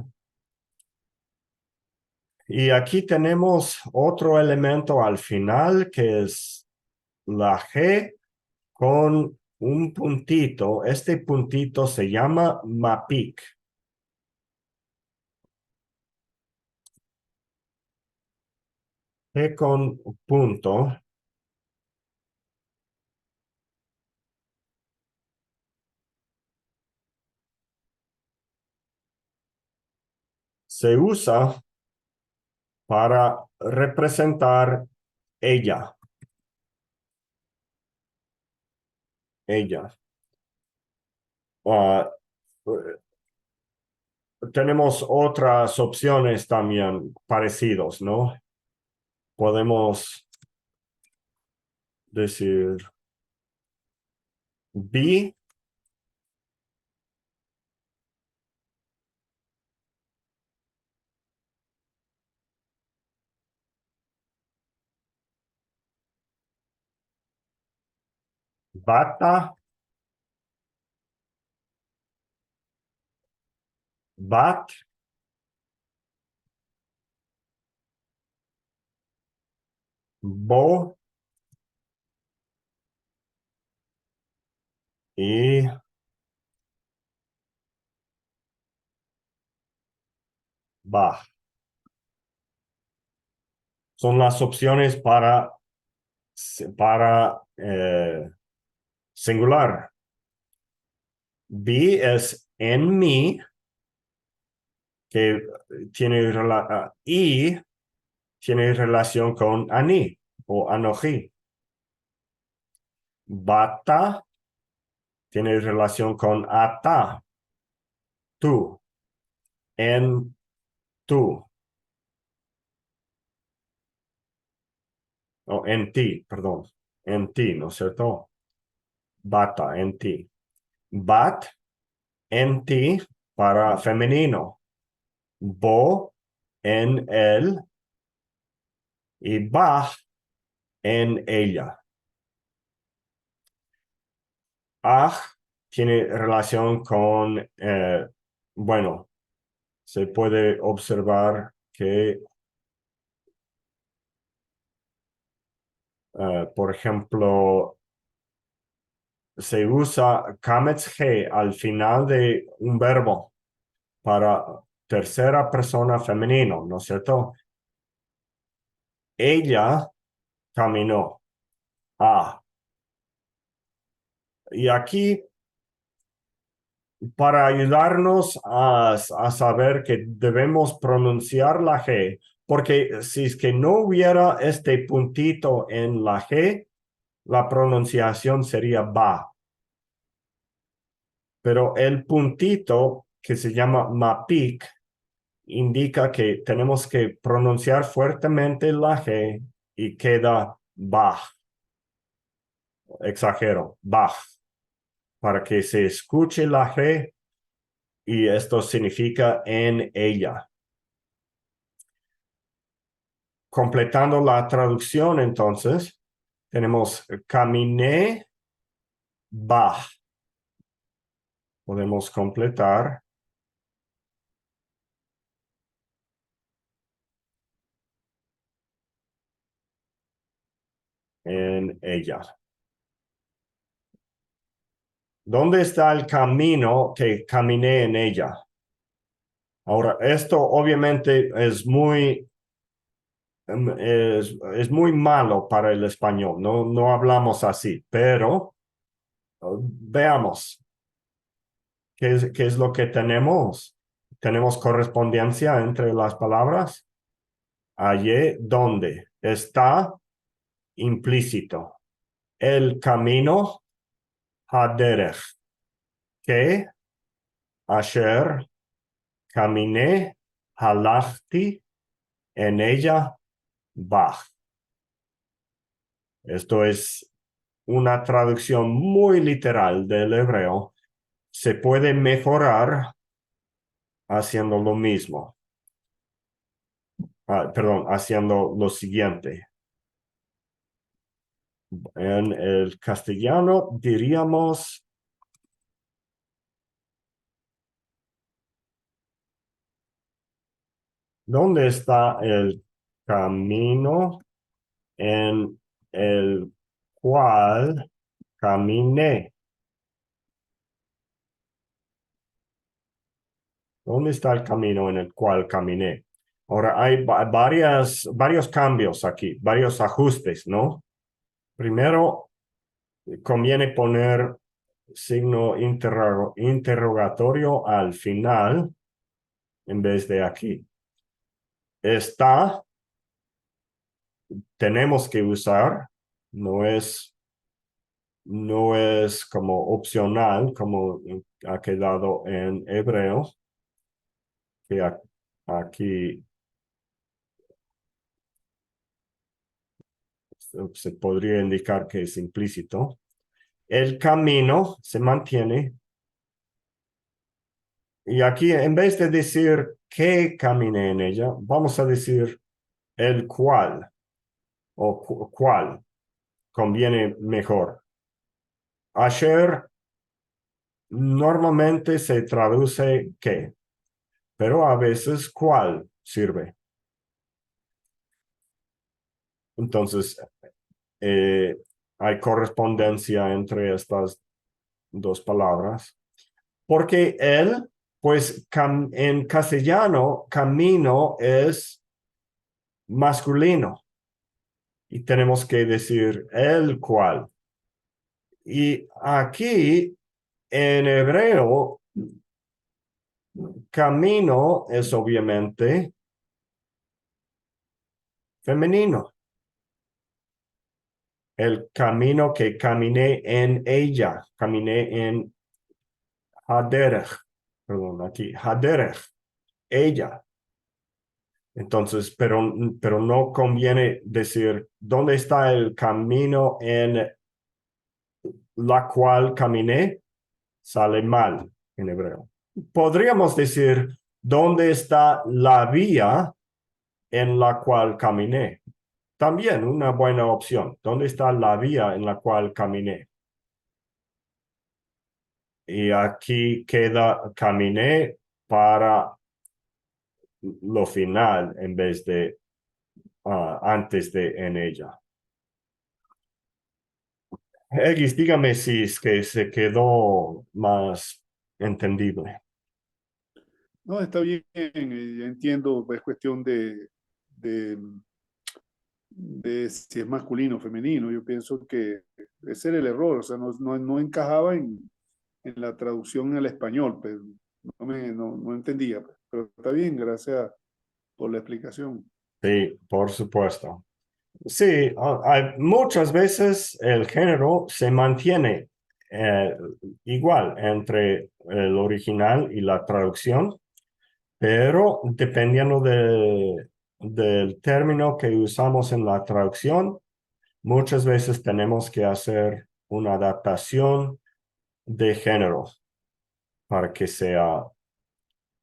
A: Y aquí tenemos otro elemento al final que es la G con un puntito. Este puntito se llama mapik. G con punto se usa para representar ella. Ella. Ah, tenemos otras opciones también parecidos, ¿no? Podemos decir be, bata, bat, bo y ba. Son las opciones para singular. Be es en mí, que tiene y tiene relación con ani o anoji. Bata tiene relación con ata, tú, en tú, o en ti, perdón, en ti, ¿no es cierto? Bata, en ti. Bat, en ti, para femenino. Bo, en él. Y ba, en ella. Aj tiene relación con, bueno, se puede observar que, por ejemplo, se usa kametz-he al final de un verbo para tercera persona femenino, ¿no es cierto? Ella caminó. Ah. Y aquí, para ayudarnos a saber que debemos pronunciar la G, porque si es que no hubiera este puntito en la G, la pronunciación sería ba. Pero el puntito que se llama mapik indica que tenemos que pronunciar fuertemente la G y queda ba. Exagero, ba. Para que se escuche la G y esto significa en ella. Completando la traducción, entonces, tenemos caminé, ba. Podemos completar. En ella. ¿Dónde está el camino que caminé en ella? Ahora, esto obviamente es muy malo para el español. No hablamos así, pero veamos. ¿Qué es lo que tenemos? ¿Tenemos correspondencia entre las palabras? Allí donde está implícito. El camino, haderech, que asher, caminé, halachti, en ella, bach. Esto es una traducción muy literal del hebreo. Se puede mejorar haciendo lo mismo. Perdón, haciendo lo siguiente. En el castellano diríamos ¿dónde está el camino en el cual caminé? ¿Dónde está el camino en el cual caminé? Ahora hay varios cambios aquí, varios ajustes, ¿no? Primero, conviene poner signo interrogatorio al final en vez de aquí. está, tenemos que usar, no es como opcional, como ha quedado en hebreo, que aquí se podría indicar que es implícito. El camino se mantiene. Y aquí, en vez de decir que caminé en ella, vamos a decir el cual o cuál conviene mejor. Asher normalmente se traduce que, pero a veces cuál sirve. Entonces, hay correspondencia entre estas dos palabras, porque él, pues en castellano, camino es masculino y tenemos que decir el cual. Y aquí en hebreo, camino es obviamente femenino. El camino que caminé en ella, caminé en Haderech, perdón, aquí, Haderech, ella. Entonces, pero no conviene decir dónde está el camino en la cual caminé, sale mal en hebreo. Podríamos decir dónde está la vía en la cual caminé. También una buena opción. ¿Dónde está la vía en la cual caminé? Y aquí queda caminé para lo final en vez de antes de en ella. Egis, dígame si es que se quedó más entendible.
E: No, está bien, ya entiendo, es cuestión de, de si es masculino o femenino. Yo pienso que ese era el error, o sea, no encajaba en la traducción al español, pero no entendía. Pero está bien, gracias por la explicación.
A: Sí, por supuesto. Sí, muchas veces el género se mantiene igual entre el original y la traducción, pero dependiendo del término que usamos en la traducción, muchas veces tenemos que hacer una adaptación de género para que sea,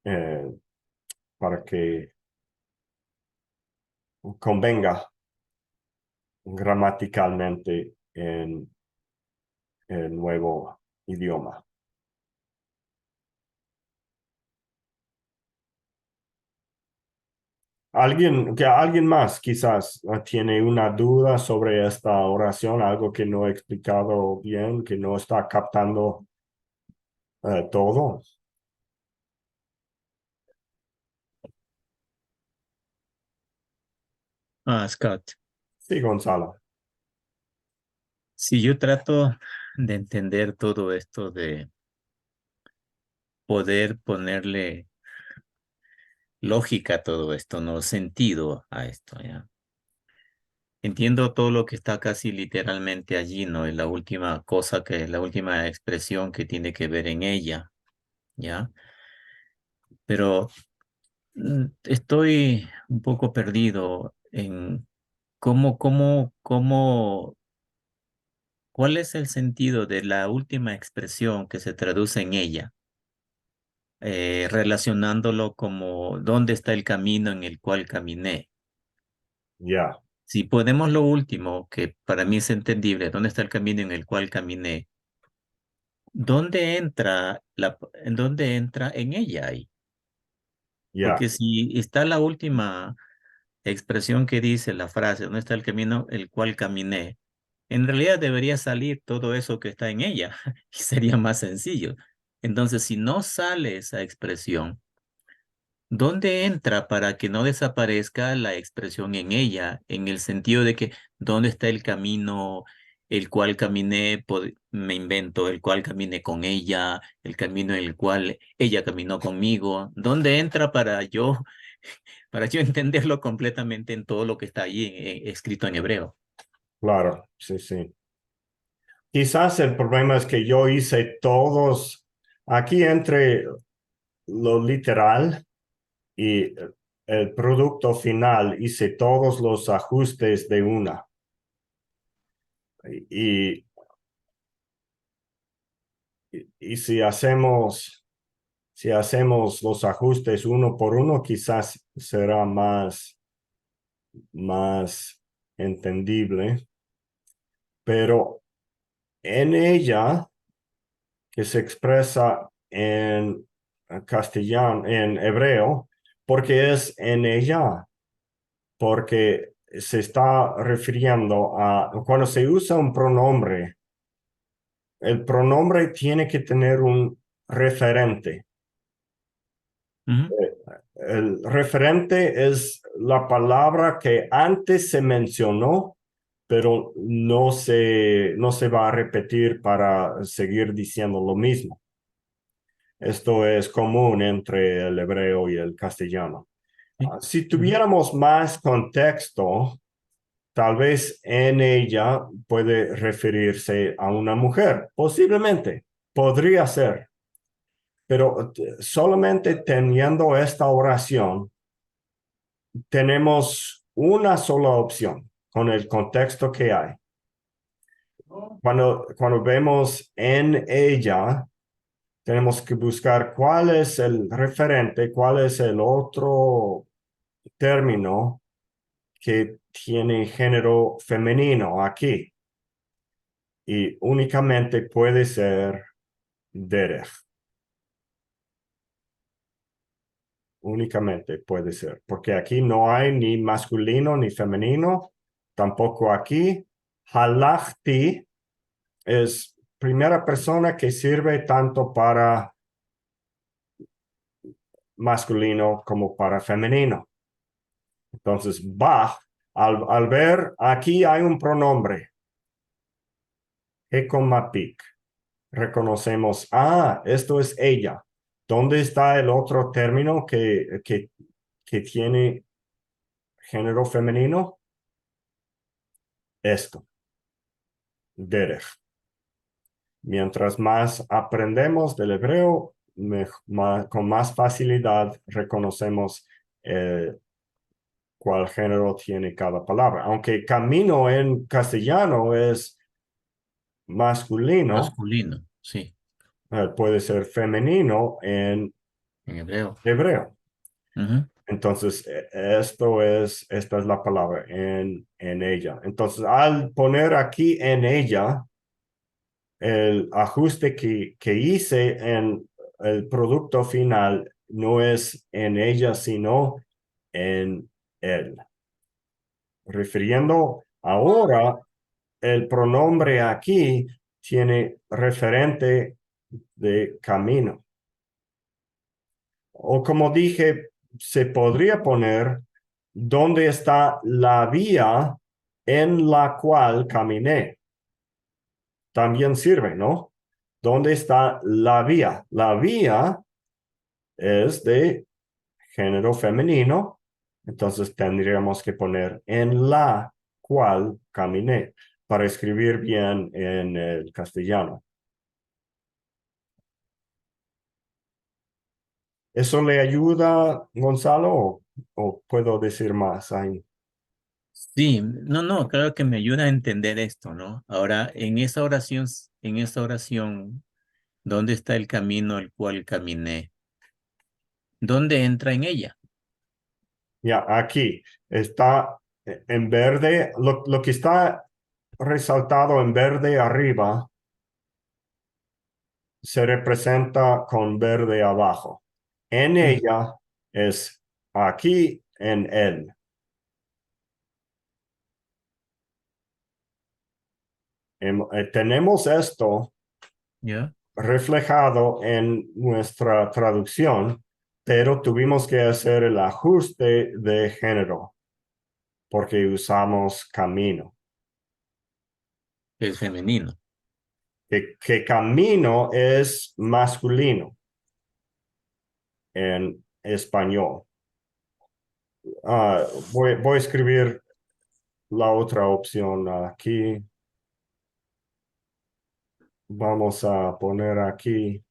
A: eh, para que convenga gramaticalmente en el nuevo idioma. Alguien más quizás tiene una duda sobre esta oración, algo que no he explicado bien, que no está captando todo.
F: Scott,
A: Sí, Gonzalo.
F: si yo trato de entender todo esto de poder ponerle lógica a todo esto, no sentido a esto, ¿ya? Entiendo todo lo que está casi literalmente allí, ¿no? Es la última cosa la última expresión que tiene que ver en ella, ¿ya? Pero estoy un poco perdido en cuál es el sentido de la última expresión que se traduce en ella, relacionándolo como dónde está el camino en el cual caminé.
A: Ya,
F: Si ponemos lo último, que para mí es entendible, dónde está el camino en el cual caminé, ¿dónde entra en ella ahí?
A: ya,
F: Porque si está la última expresión que dice la frase, ¿dónde está el camino el cual caminé? En realidad debería salir todo eso que está en ella y sería más sencillo. Entonces, si no sale esa expresión, ¿dónde entra para que no desaparezca la expresión en ella? En el sentido de que, ¿dónde está el camino el cual caminé? Me invento, el cual caminé con ella, el camino en el cual ella caminó conmigo. ¿Dónde entra para yo para yo entenderlo completamente en todo lo que está allí escrito en hebreo.
A: Claro, sí, sí. Quizás el problema es que yo hice todos, aquí entre lo literal y el producto final, hice todos los ajustes de una. Y, y si hacemos los ajustes uno por uno, quizás será más entendible. Pero en ella, que se expresa en castellano, en hebreo, porque es en ella, porque se está refiriendo a cuando se usa un pronombre, el pronombre tiene que tener un referente.
F: Ujú.
A: El referente es la palabra que antes se mencionó, pero no se va a repetir para seguir diciendo lo mismo. Esto es común entre el hebreo y el castellano.
F: Sí.
A: Si tuviéramos más contexto, tal vez en ella puede referirse a una mujer, posiblemente, podría ser, pero solamente teniendo esta oración, tenemos una sola opción con el contexto que hay. Cuando vemos en ella, tenemos que buscar cuál es el referente, cuál es el otro término que tiene género femenino aquí. Y únicamente puede ser derech. Únicamente puede ser, porque aquí no hay ni masculino ni femenino, tampoco aquí. Halachti es primera persona que sirve tanto para masculino como para femenino. Entonces, Bach, al ver aquí hay un pronombre, Ekomapik, reconocemos, esto es ella. ¿Dónde está el otro término que tiene género femenino? Esto, derech. Mientras más aprendemos del hebreo, con más facilidad reconocemos cuál género tiene cada palabra. Aunque camino en castellano es masculino,
F: Masculino, sí,
A: puede ser femenino en
F: en hebreo.
A: hebreo.
F: Ujú.
A: Entonces, esta es la palabra en ella. Entonces, al poner aquí en ella, el ajuste que hice en el producto final no es en ella, sino en él. Refiriendo ahora, el pronombre aquí tiene referente de camino. O como dije, se podría poner dónde está la vía en la cual caminé. También sirve, ¿no? ¿Dónde está la vía? La vía es de género femenino, entonces tendríamos que poner en la cual caminé para escribir bien en el castellano. ¿Eso le ayuda, Gonzalo, o puedo decir más ahí?
F: Sí, no, claro que me ayuda a entender esto, ¿no? Ahora, en esta oración, ¿dónde está el camino el cual caminé? ¿Dónde entra en ella?
A: Ya, aquí está en verde, lo que está resaltado en verde arriba se representa con verde abajo. En ella es aquí en él. Tenemos esto
F: ¿Ya?
A: reflejado en nuestra traducción, pero tuvimos que hacer el ajuste de género porque usamos camino.
F: Es femenino.
A: Que camino es masculino en español. Voy a escribir la otra opción aquí. Vamos a poner aquí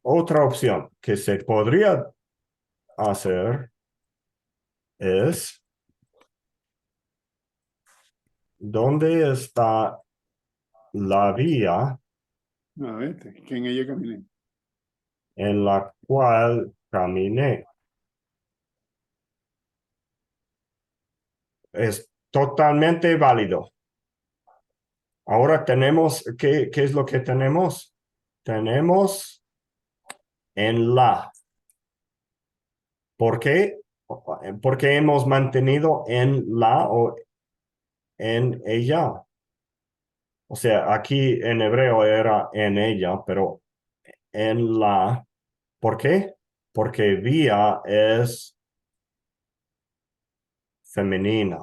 A: otra opción que se podría hacer es ¿dónde está la vía
E: A ver, que en ella caminé.
A: en la cual caminé? Es totalmente válido. Ahora tenemos, ¿qué es lo que tenemos? Tenemos en la. ¿Por qué? Porque hemos mantenido en la o en ella. O sea, aquí en hebreo era en ella, pero en la. ¿Por qué? Porque vía es femenina.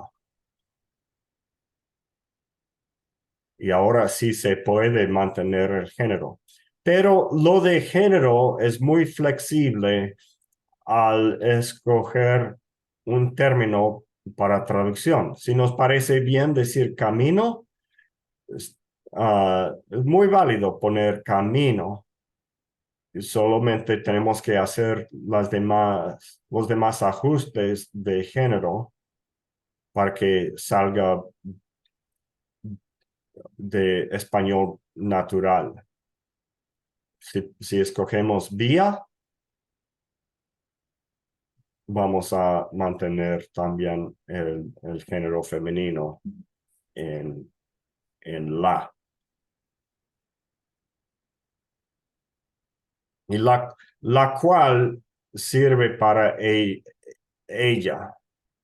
A: Y ahora sí se puede mantener el género. Pero lo de género es muy flexible al escoger un término para traducción. Si nos parece bien decir camino, es muy válido poner camino. Solamente tenemos que hacer los demás ajustes de género para que salga de español natural. Si escogemos vía, vamos a mantener también el género femenino en la. Y la cual sirve para ella.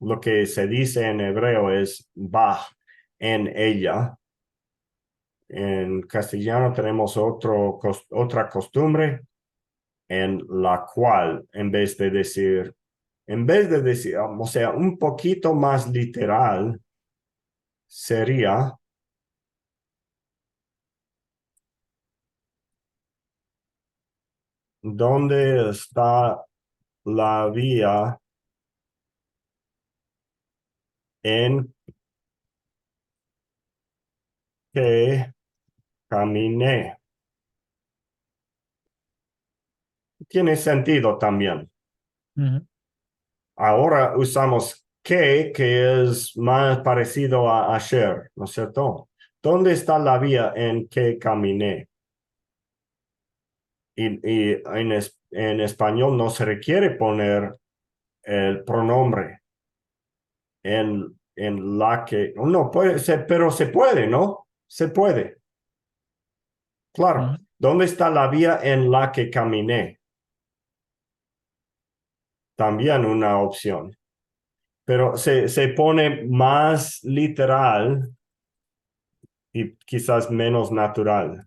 A: Lo que se dice en hebreo es bah, en ella. En castellano tenemos otra costumbre en la cual, en vez de decir, o sea, un poquito más literal, sería ¿dónde está la vía en que caminé? Tiene sentido también.
F: Ujú.
A: Ahora usamos que es más parecido a ayer, ¿no es cierto? ¿Dónde está la vía en que caminé? Y en español no se requiere poner el pronombre en la que, no puede ser, pero se puede, ¿no? Se puede. Claro.
F: Ujú.
A: ¿Dónde está la vía en la que caminé? También una opción. Pero se pone más literal y quizás menos natural.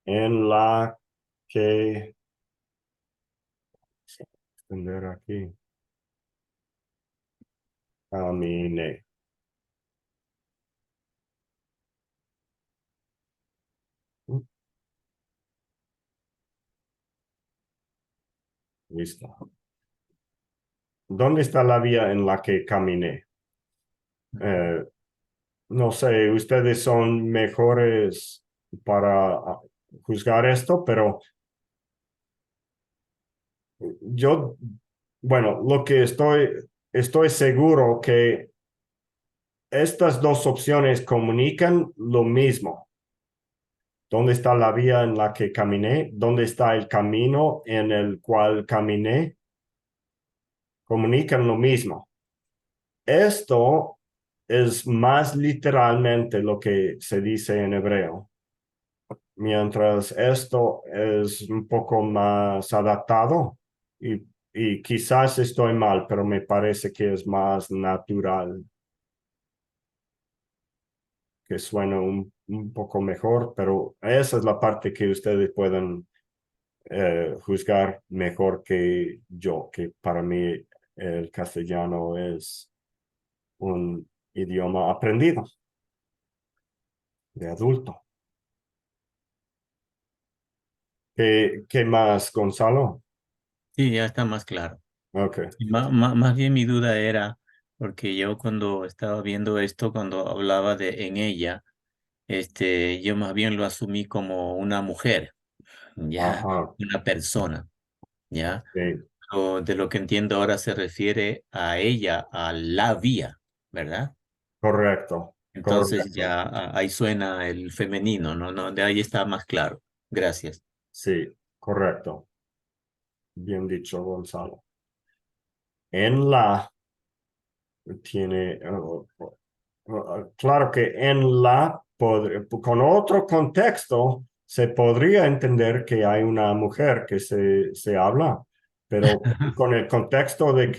A: En la que extender aquí caminé. Listo. ¿Dónde está la vía en la que caminé? Eh, no sé, ustedes son mejores para juzgar esto, pero yo, bueno, lo que estoy seguro que estas dos opciones comunican lo mismo. ¿Dónde está la vía en la que caminé? ¿Dónde está el camino en el cual caminé? Comunican lo mismo. Esto es más literalmente lo que se dice en hebreo, mientras esto es un poco más adaptado y quizás estoy mal, pero me parece que es más natural, que suena un poco mejor, pero esa es la parte que ustedes pueden juzgar mejor que yo, que para mí el castellano es un idioma aprendido de adulto. ¿Qué más, Gonzalo?
F: Sí, ya está más claro.
A: Ok.
F: Y más bien mi duda era, porque yo cuando estaba viendo esto, cuando hablaba de en ella, yo más bien lo asumí como una mujer, ya,
A: Ajá.
F: una persona, ya.
A: Sí,
F: O de lo que entiendo ahora se refiere a ella, a la vía, ¿verdad?
A: correcto.
F: Entonces
A: Correcto.
F: ya ahí suena el femenino, ¿no? No, de ahí está más claro. Gracias.
A: Sí, correcto. Bien dicho, Gonzalo. En la tiene, claro que en la, con otro contexto, se podría entender que hay una mujer que se habla, pero con el contexto de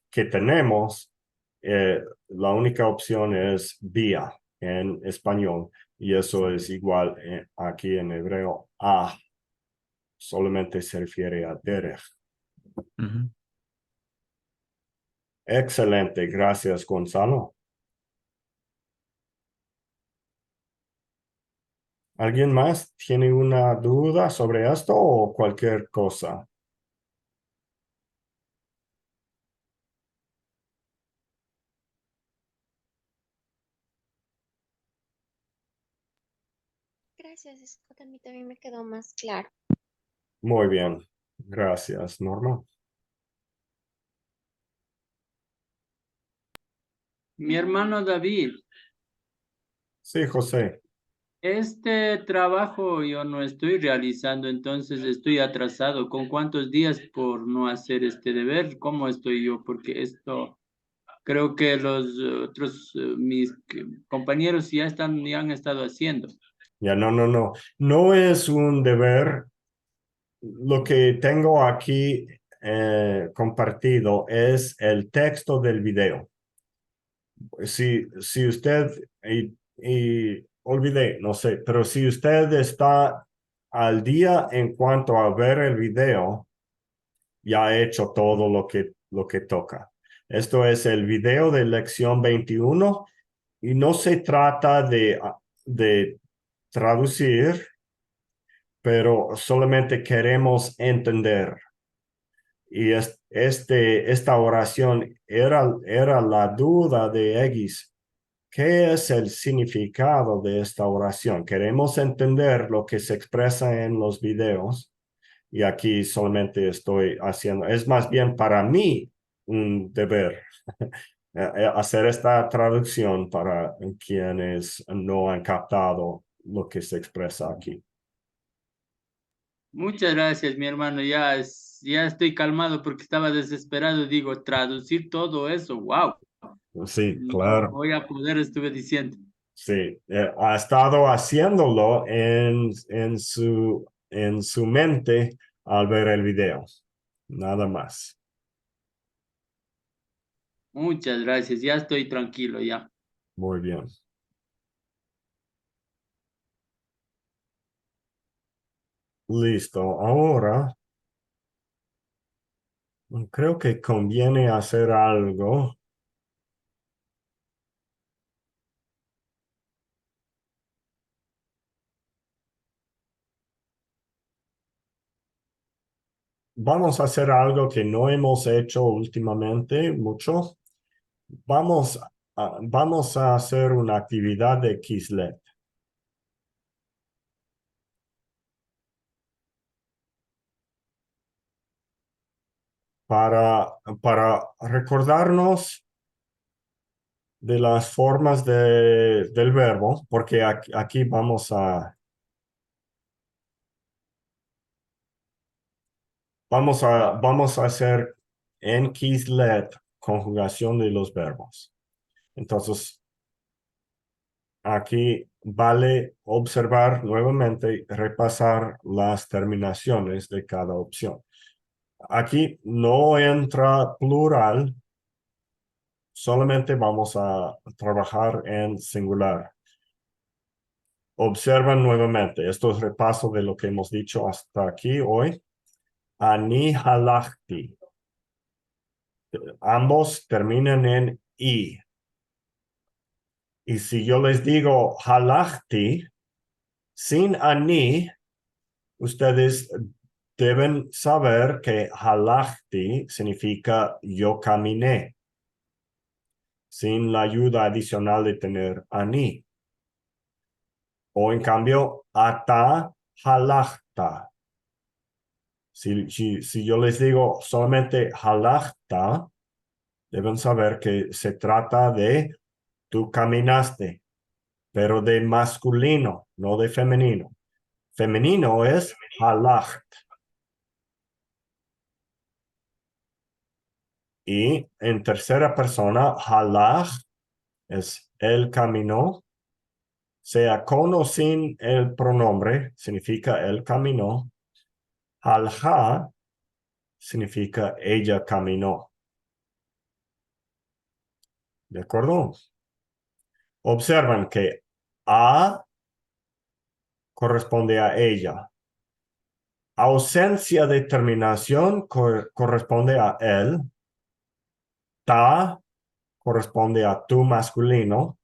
A: que tenemos, la única opción es vía en español, y eso es igual aquí en hebreo a, solamente se refiere a derech.
F: Ujú.
A: Excelente, gracias, Gonzalo. ¿Alguien más tiene una duda sobre esto o cualquier cosa?
G: Gracias, eso a mí también me quedó más claro.
A: Muy bien, gracias, Norma.
C: Mi hermano David,
A: Sí, José.
C: este trabajo yo no estoy realizando, entonces estoy atrasado. ¿Con cuántos días por no hacer este deber? ¿Cómo estoy yo? Porque esto creo que los otros, mis compañeros ya han estado haciendo.
A: Ya no, no, no. No es un deber. Lo que tengo aquí compartido es el texto del video. Si usted, y olvidé, no sé, pero si usted está al día en cuanto a ver el video, ya ha hecho todo lo que toca. Esto es el video de lección 21 y no se trata de traducir, pero solamente queremos entender. Y esta oración era la duda de Egis. ¿Qué es el significado de esta oración? Queremos entender lo que se expresa en los videos y aquí solamente estoy haciendo, es más bien para mí un deber hacer esta traducción para quienes no han captado lo que se expresa aquí.
C: Muchas gracias, mi hermano. Ya estoy calmado porque estaba desesperado. Digo, traducir todo eso, wow.
A: Sí,
C: No
A: claro.
C: voy a poder, estuve diciendo.
A: Sí, ha estado haciéndolo en su mente al ver el video. Nada más.
C: Muchas gracias. Ya estoy tranquilo, ya.
A: Muy bien. Listo. Ahora creo que conviene hacer algo. Vamos a hacer algo que no hemos hecho últimamente mucho. Vamos a hacer una actividad de Quizlet. Para recordarnos de las formas del verbo, porque aquí vamos a hacer en Quizlet conjugación de los verbos. Entonces, aquí vale observar nuevamente, repasar las terminaciones de cada opción. Aquí no entra plural, solamente vamos a trabajar en singular. Observan nuevamente, esto es repaso de lo que hemos dicho hasta aquí hoy. Ani halachti. Ambos terminan en i. Y si yo les digo halachti, sin ani, ustedes deben saber que halachti significa yo caminé, sin la ayuda adicional de tener ani. O en cambio, ata halachta. Si yo les digo solamente halachta, deben saber que se trata de tú caminaste, pero de masculino, no de femenino. Femenino es halacht. Y en tercera persona, halach es él caminó, sea con o sin el pronombre, significa él caminó. Halha significa ella caminó. ¿De acuerdo? Observan que a corresponde a ella. Ausencia de terminación corresponde a él. Ta corresponde a tu masculino.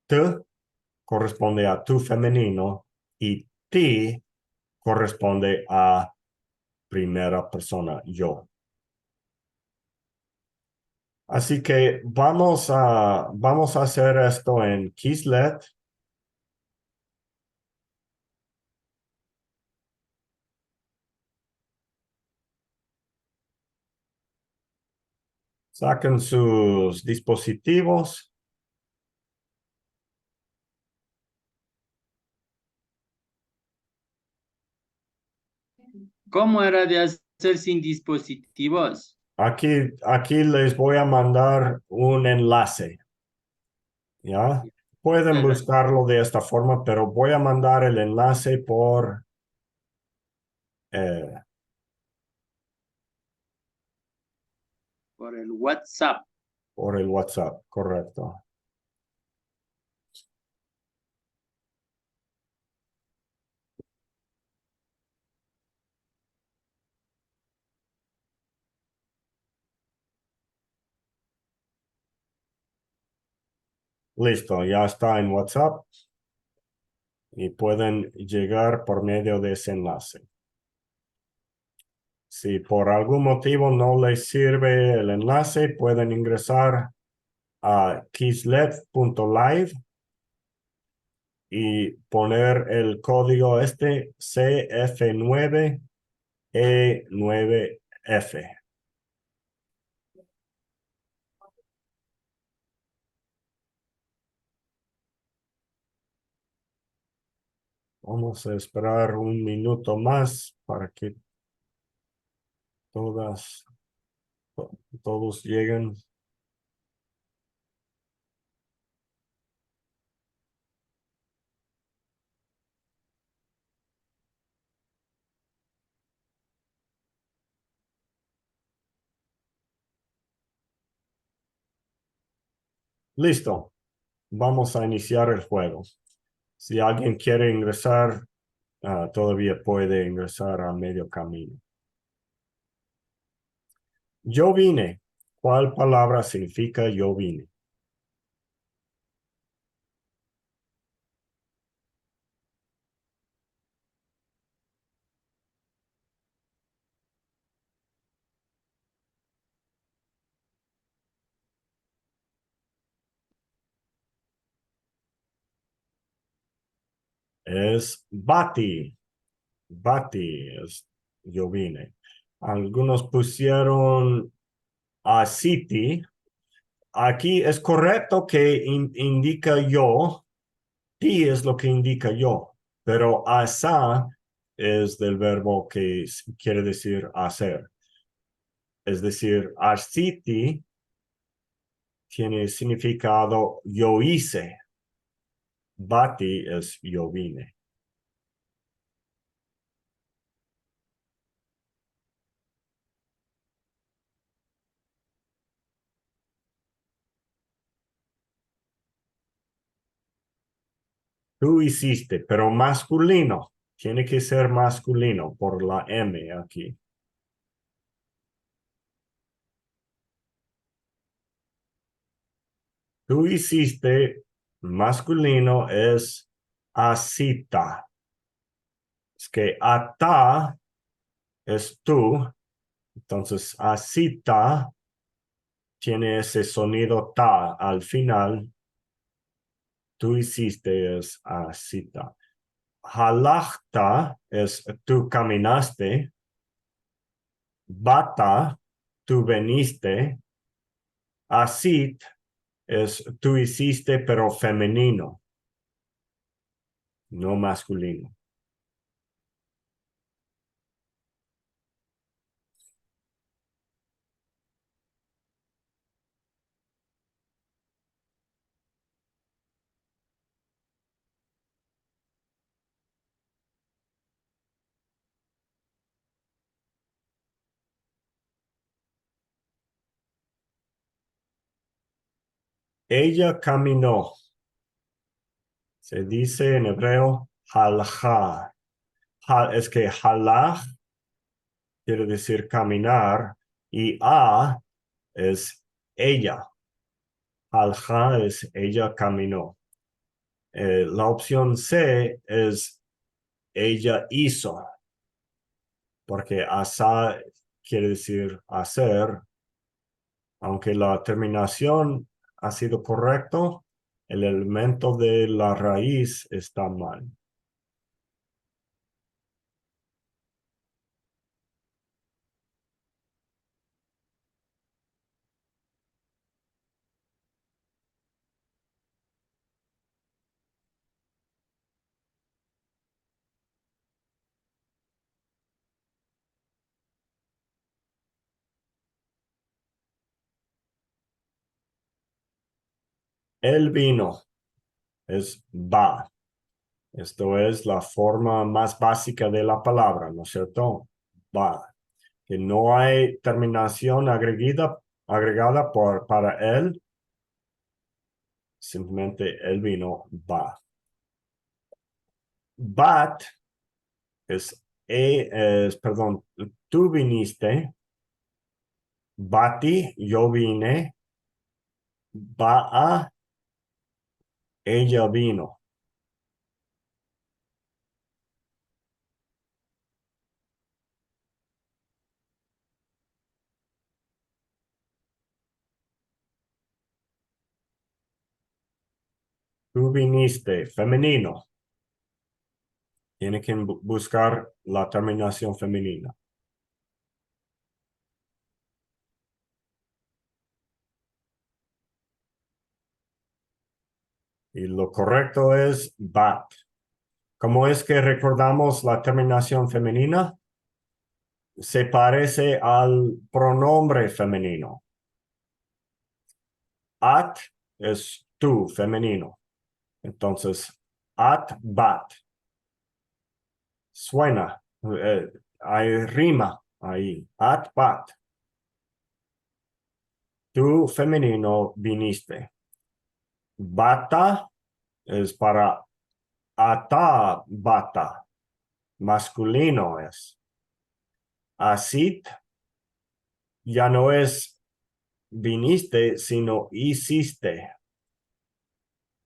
A: T corresponde a tu femenino. Y ti corresponde a primera persona, yo. Así que vamos a hacer esto en Quizlet. Saquen sus dispositivos.
C: ¿Cómo era de hacer sin dispositivos?
A: Aquí les voy a mandar un enlace. ¿Ya? Pueden buscarlo de esta forma, pero voy a mandar el enlace eh,
C: Por el WhatsApp.
A: por el WhatsApp, correcto. Listo, ya está en WhatsApp y pueden llegar por medio de ese enlace. Si por algún motivo no les sirve el enlace, pueden ingresar a kislev.live y poner el código CF9E9F. Vamos a esperar un minuto más para que todos lleguen. Listo. Vamos a iniciar el juego. Si alguien quiere ingresar, todavía puede ingresar a medio camino. Yo vine. ¿Cuál palabra significa yo vine? Es bati. Bati es yo vine. Algunos pusieron a city. Aquí es correcto que indica yo. Ti es lo que indica yo. Pero asa es del verbo que quiere decir hacer. Es decir, asiti tiene significado yo hice. Bati es yo vine. Tú hiciste, pero masculino. Tiene que ser masculino por la M aquí. Tú hiciste, masculino es asita. Es que ata es tú, entonces asita tiene ese sonido ta al final. Tú hiciste es asita. Halachta es tú caminaste. Bata, tú veniste. Asit es tú hiciste, pero femenino, no masculino. Ella caminó. Se dice en hebreo halajá. Es que halach quiere decir caminar y a es ella. Halajá es ella caminó. La opción C es ella hizo, porque asa quiere decir hacer, aunque la terminación ha sido correcto, el elemento de la raíz está mal. El vino es va. Esto es la forma más básica de la palabra, ¿no es cierto? Va. Que no hay terminación agregada para él. Simplemente el vino va. Bat perdón, tú viniste. Bati, yo vine. Va ella vino. Tú viniste, femenino. Tiene que buscar la terminación femenina. Y lo correcto es bat. ¿Cómo es que recordamos la terminación femenina? Se parece al pronombre femenino. At es tú, femenino. Entonces, at bat. Suena. Hay rima ahí. At bat. Tú, femenino, viniste. Bata es para ata bata. Masculino es. Asit ya no es viniste, sino hiciste.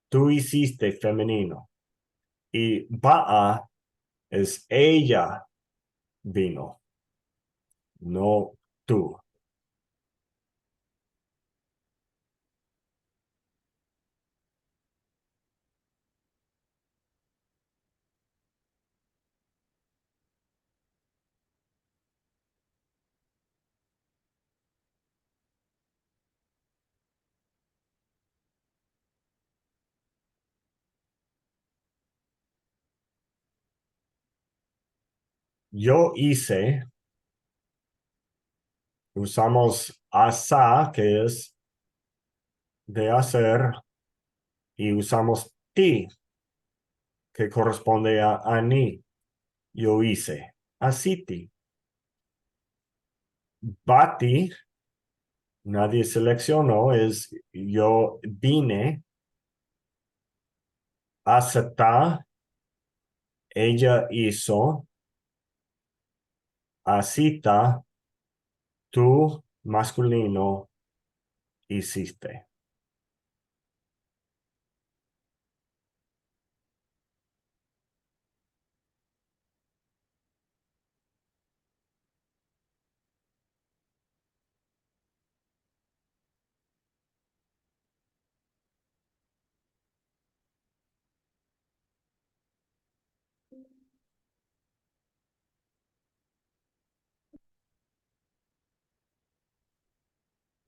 A: Tú hiciste femenino. Y ba'a es ella vino, no tú. Yo hice, usamos asa, que es de hacer, y usamos ti, que corresponde a ani. Yo hice. Asiti. Bati, nadie seleccionó, es yo vine. Asata, ella hizo. Asita, tú, masculino, hiciste.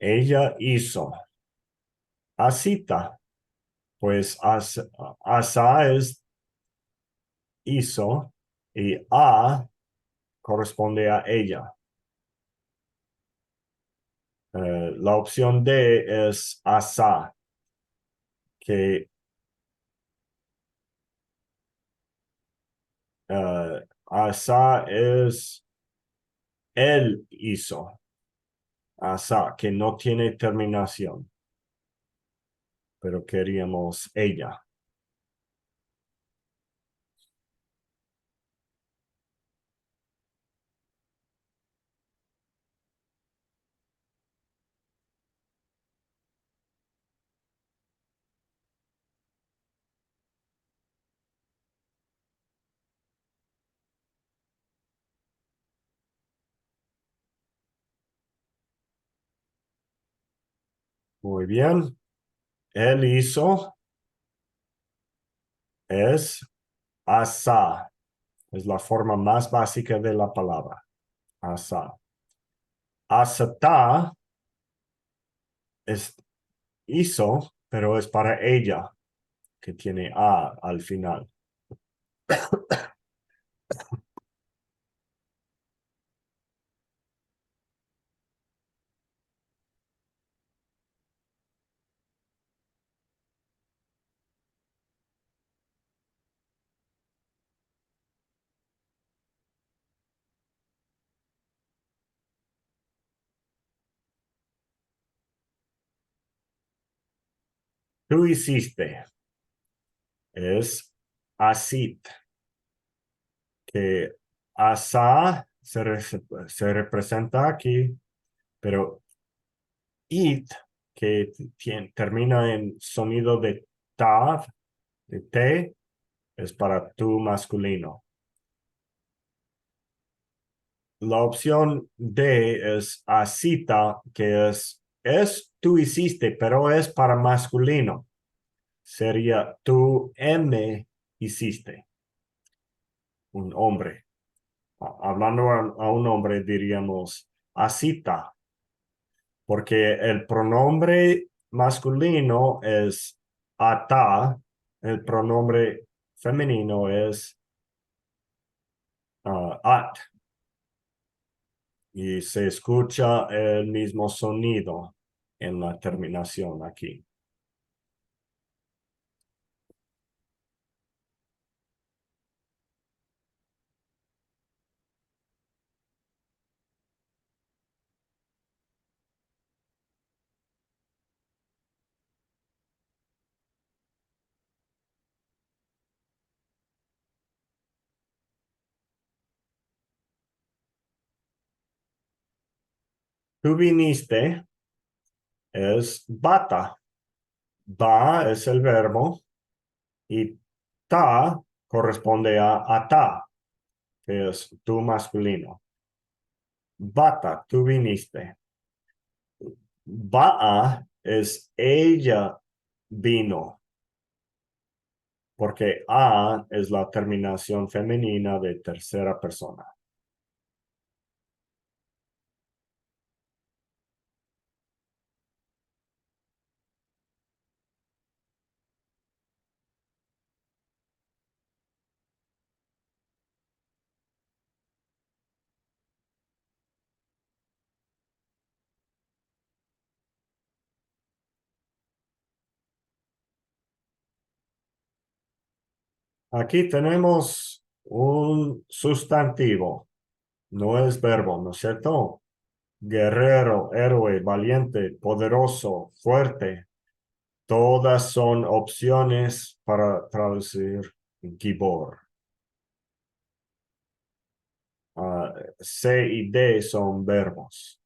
A: ella hizo. Asita, pues asa es hizo y a corresponde a ella. La opción D es asa, que asa es él hizo. Asa, que no tiene terminación, pero queríamos ella. Muy bien. Él hizo es asa. Es la forma más básica de la palabra. Asa. Asata es hizo, pero es para ella, que tiene a al final. Tú hiciste es asit, que asa se representa aquí, pero it, que termina en sonido de ta, de t, es para tu masculino. La opción D es asita, que es tú hiciste, pero es para masculino. Sería tú hiciste, un hombre. Hablando a un hombre diríamos asita, porque el pronombre masculino es ata, el pronombre femenino es at, y se escucha el mismo sonido en la terminación aquí. Tú viniste es bata. Ba es el verbo y ta corresponde a ata, que es tu masculino. Bata, tú viniste. Ba'a es ella vino, porque a es la terminación femenina de tercera persona. Aquí tenemos un sustantivo, no es verbo, ¿no es cierto? Guerrero, héroe, valiente, poderoso, fuerte. Todas son opciones para traducir Gibor. C y D son verbos.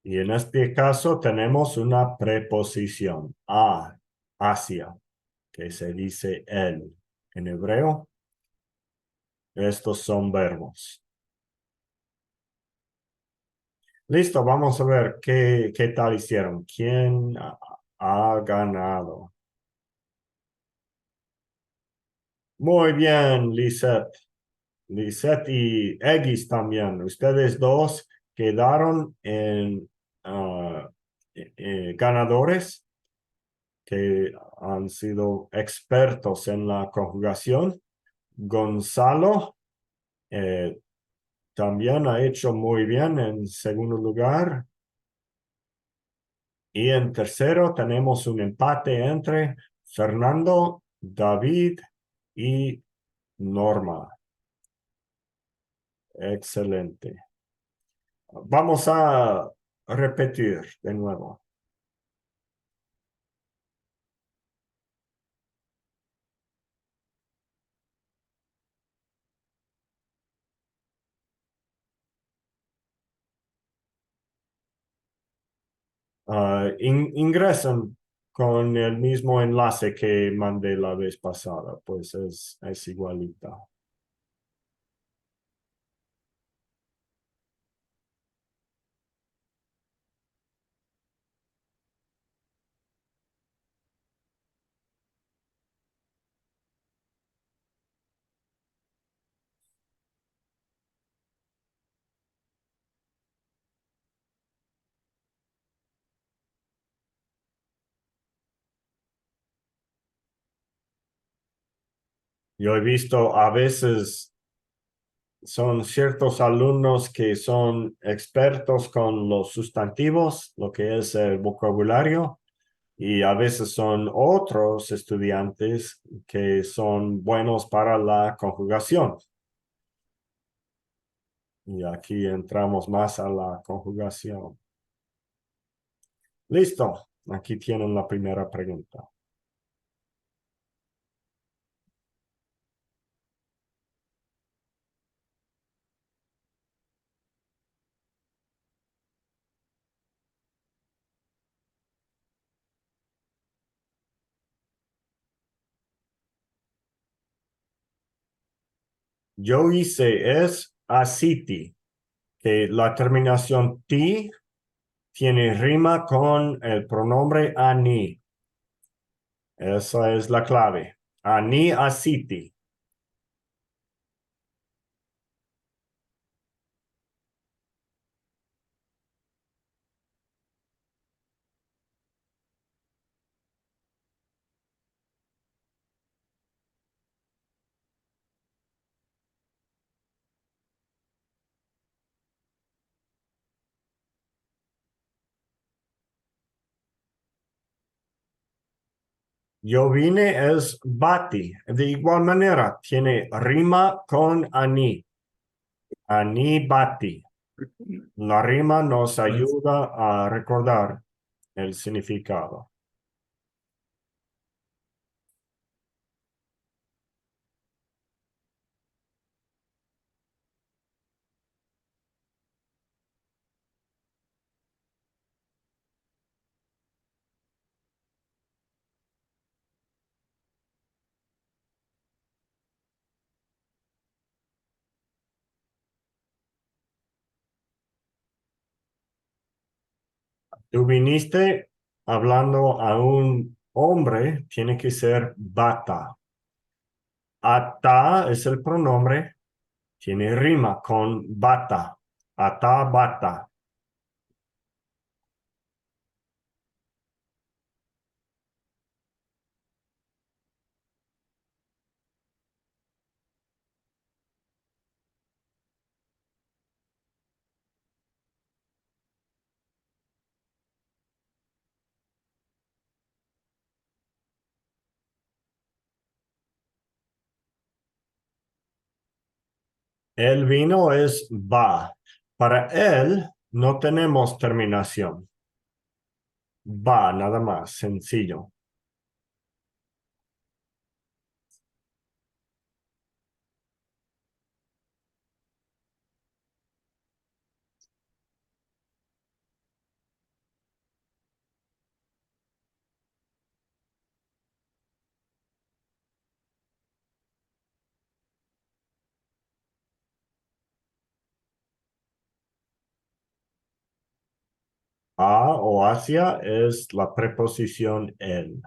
A: Y en este caso tenemos una preposición, a, hacia. que se dice él. En hebreo, estos son verbos. Listo, vamos a ver qué tal hicieron. ¿Quién ha ganado? Muy bien, Lisette. Lisette y Egis también. Ustedes dos quedaron en ganadores que han sido expertos en la conjugación. Gonzalo eh, también ha hecho muy bien en segundo lugar. Y en tercero tenemos un empate entre Fernando, David y Norma. Excelente. Vamos a repetir de nuevo. Ingresan con el mismo enlace que mandé la vez pasada, pues es igualita. Yo he visto a veces son ciertos alumnos que son expertos con los sustantivos, lo que es el vocabulario, y a veces son otros estudiantes que son buenos para la conjugación. Y aquí entramos más a la conjugación. Listo, aquí tienen la primera pregunta. Yo hice es asiti, que la terminación ti tiene rima con el pronombre ani. Esa es la clave. Ani asiti. Yo vine es bati. De igual manera, tiene rima con ani. Ani bati. La rima nos ayuda a recordar el significado. Tú viniste hablando a un hombre, tiene que ser bata. Ata es el pronombre, tiene rima con bata. Ata bata. El vino es va. Para él no tenemos terminación. Va, nada más, sencillo. A o hacia es la preposición el.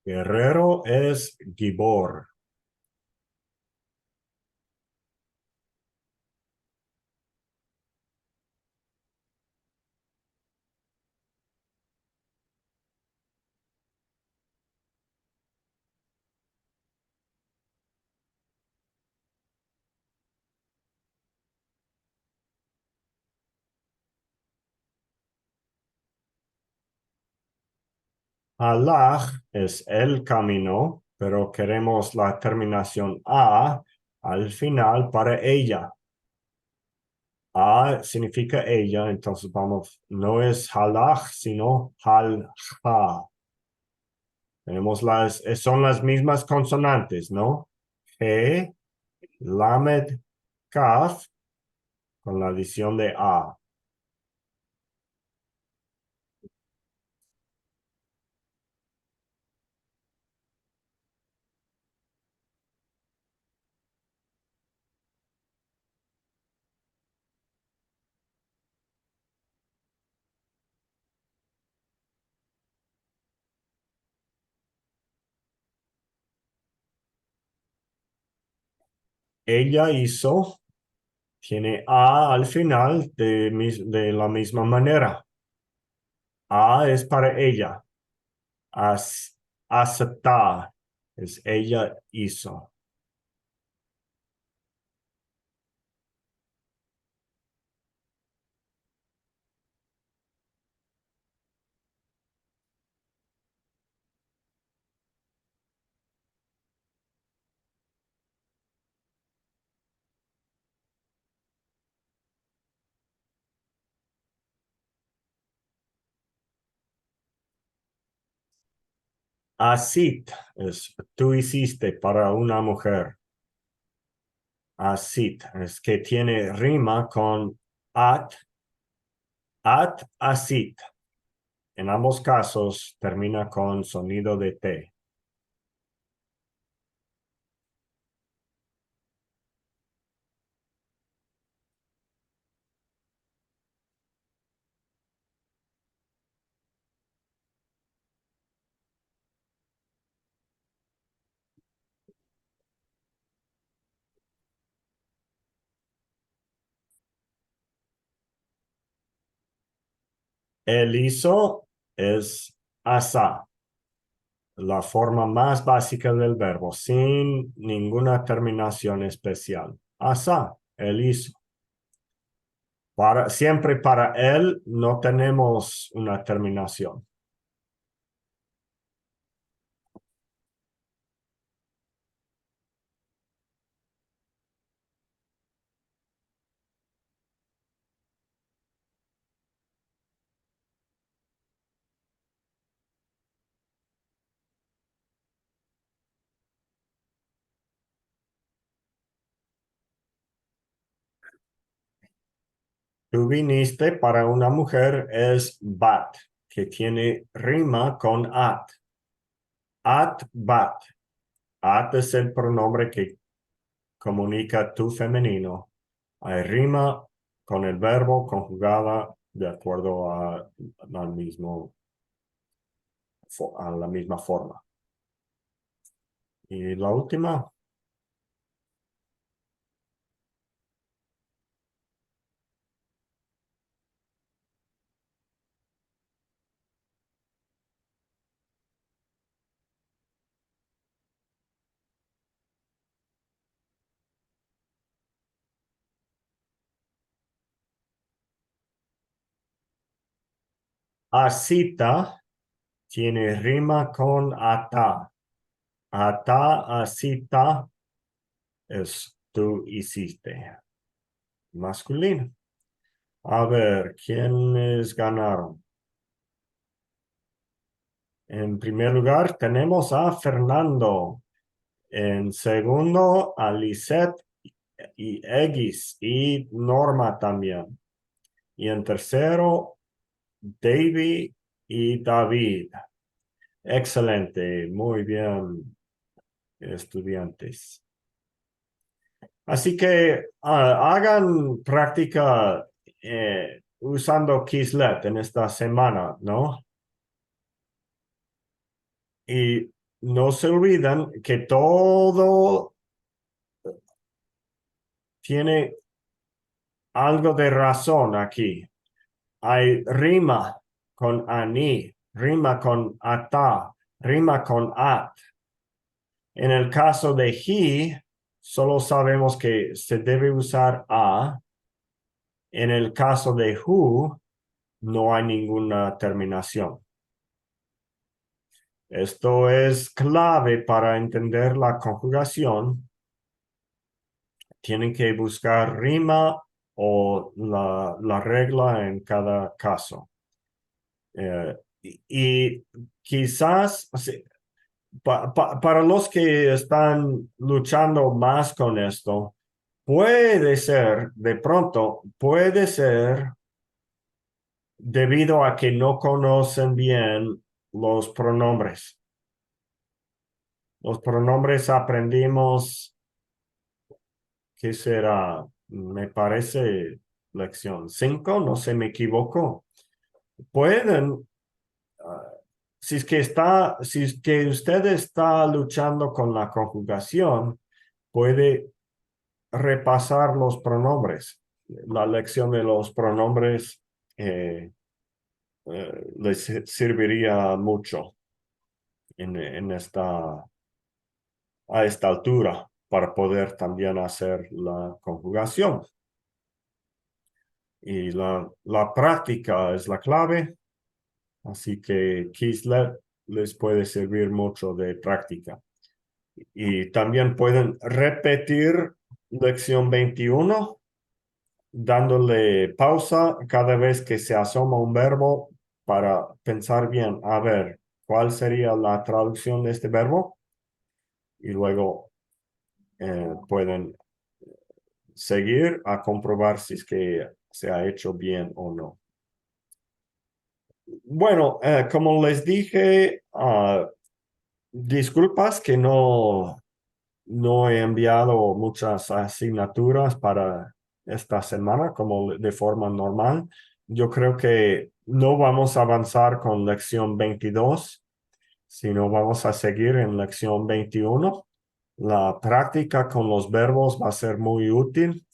A: Guerrero es Gibor. Halach es el camino, pero queremos la terminación a al final para ella. A significa ella, entonces vamos, no es halach, sino halja. Tenemos son las mismas consonantes, ¿no? G, lamed, kaf, con la adición de a. Ella hizo, tiene a al final de la misma manera. A es para ella. Aceptar es ella hizo. Asit es tú hiciste para una mujer. Asit es que tiene rima con at asit. En ambos casos termina con sonido de T. El hizo es asa, la forma más básica del verbo, sin ninguna terminación especial. Asa, el hizo. Siempre para él no tenemos una terminación. Tú viniste para una mujer es bat, que tiene rima con at. At, bat. At es el pronombre que comunica tu femenino. Hay rima con el verbo conjugada de acuerdo a la misma forma. Y la última, asita tiene rima con ata. Ata, asita es tú hiciste. Masculino. A ver, ¿quiénes ganaron? En primer lugar, tenemos a Fernando. En segundo, a Lisette y Egis y Norma también. Y en tercero, David y David. Excelente, muy bien, estudiantes. Así que hagan práctica usando Quizlet en esta semana, ¿no? Y no se olviden que todo tiene algo de razón aquí. Hay rima con ani, rima con ata, rima con at. En el caso de he, solo sabemos que se debe usar a. En el caso de who, no hay ninguna terminación. Esto es clave para entender la conjugación. Tienen que buscar rima o la regla en cada caso. Y quizás, para los que están luchando más con esto, puede ser, de pronto, puede ser debido a que no conocen bien los pronombres. Los pronombres aprendimos, ¿qué será? Me parece lección 5, no se me equivoco. Pueden, si es que usted está luchando con la conjugación, puede repasar los pronombres. La lección de los pronombres les serviría mucho a esta altura para poder también hacer la conjugación. Y la práctica es la clave, así que Quizlet les puede servir mucho de práctica. Y también pueden repetir lección 21, dándole pausa cada vez que se asoma un verbo para pensar bien, a ver, ¿cuál sería la traducción de este verbo? Y luego pueden seguir a comprobar si es que se ha hecho bien o no. Bueno, como les dije, disculpas que no he enviado muchas asignaturas para esta semana como de forma normal. Yo creo que no vamos a avanzar con lección 22, sino vamos a seguir en lección 21. La práctica con los verbos va a ser muy útil.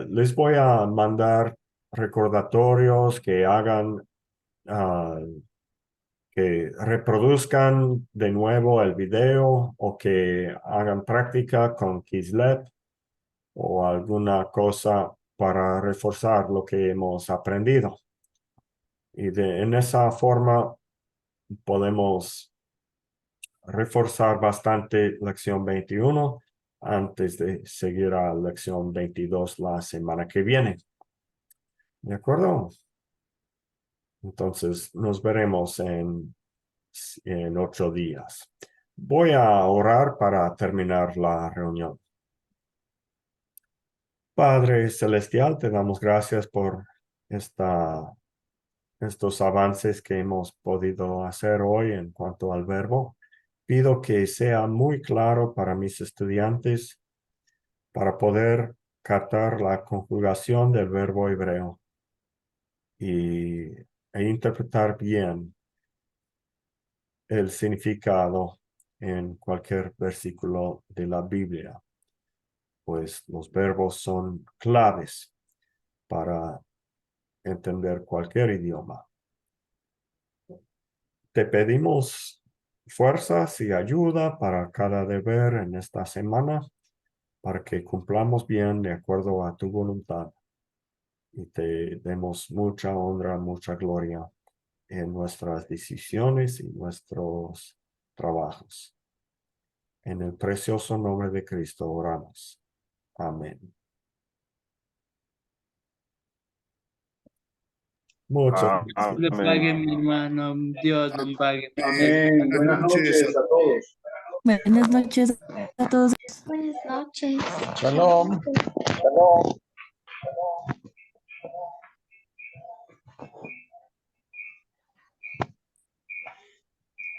A: Les voy a mandar recordatorios que hagan, que reproduzcan de nuevo el video o que hagan práctica con Quizlet o alguna cosa para reforzar lo que hemos aprendido. Y en esa forma podemos reforzar bastante lección 21 antes de seguir a lección 22 la semana que viene. ¿De acuerdo? Entonces, nos veremos en 8 días. Voy a orar para terminar la reunión. Padre Celestial, te damos gracias por estos avances que hemos podido hacer hoy en cuanto al verbo. Pido que sea muy claro para mis estudiantes para poder captar la conjugación del verbo hebreo e interpretar bien el significado en cualquier versículo de la Biblia, pues los verbos son claves para entender cualquier idioma. Te pedimos fuerzas y ayuda para cada deber en esta semana, para que cumplamos bien de acuerdo a tu voluntad y te demos mucha honra, mucha gloria en nuestras decisiones y nuestros trabajos. En el precioso nombre de Cristo oramos. Amén. Muchas gracias.
C: Le pague, mi hermano. Dios le pague.
E: Amén. Buenas noches a todos.
H: Buenas noches a todos.
G: Buenas noches.
I: Shalom.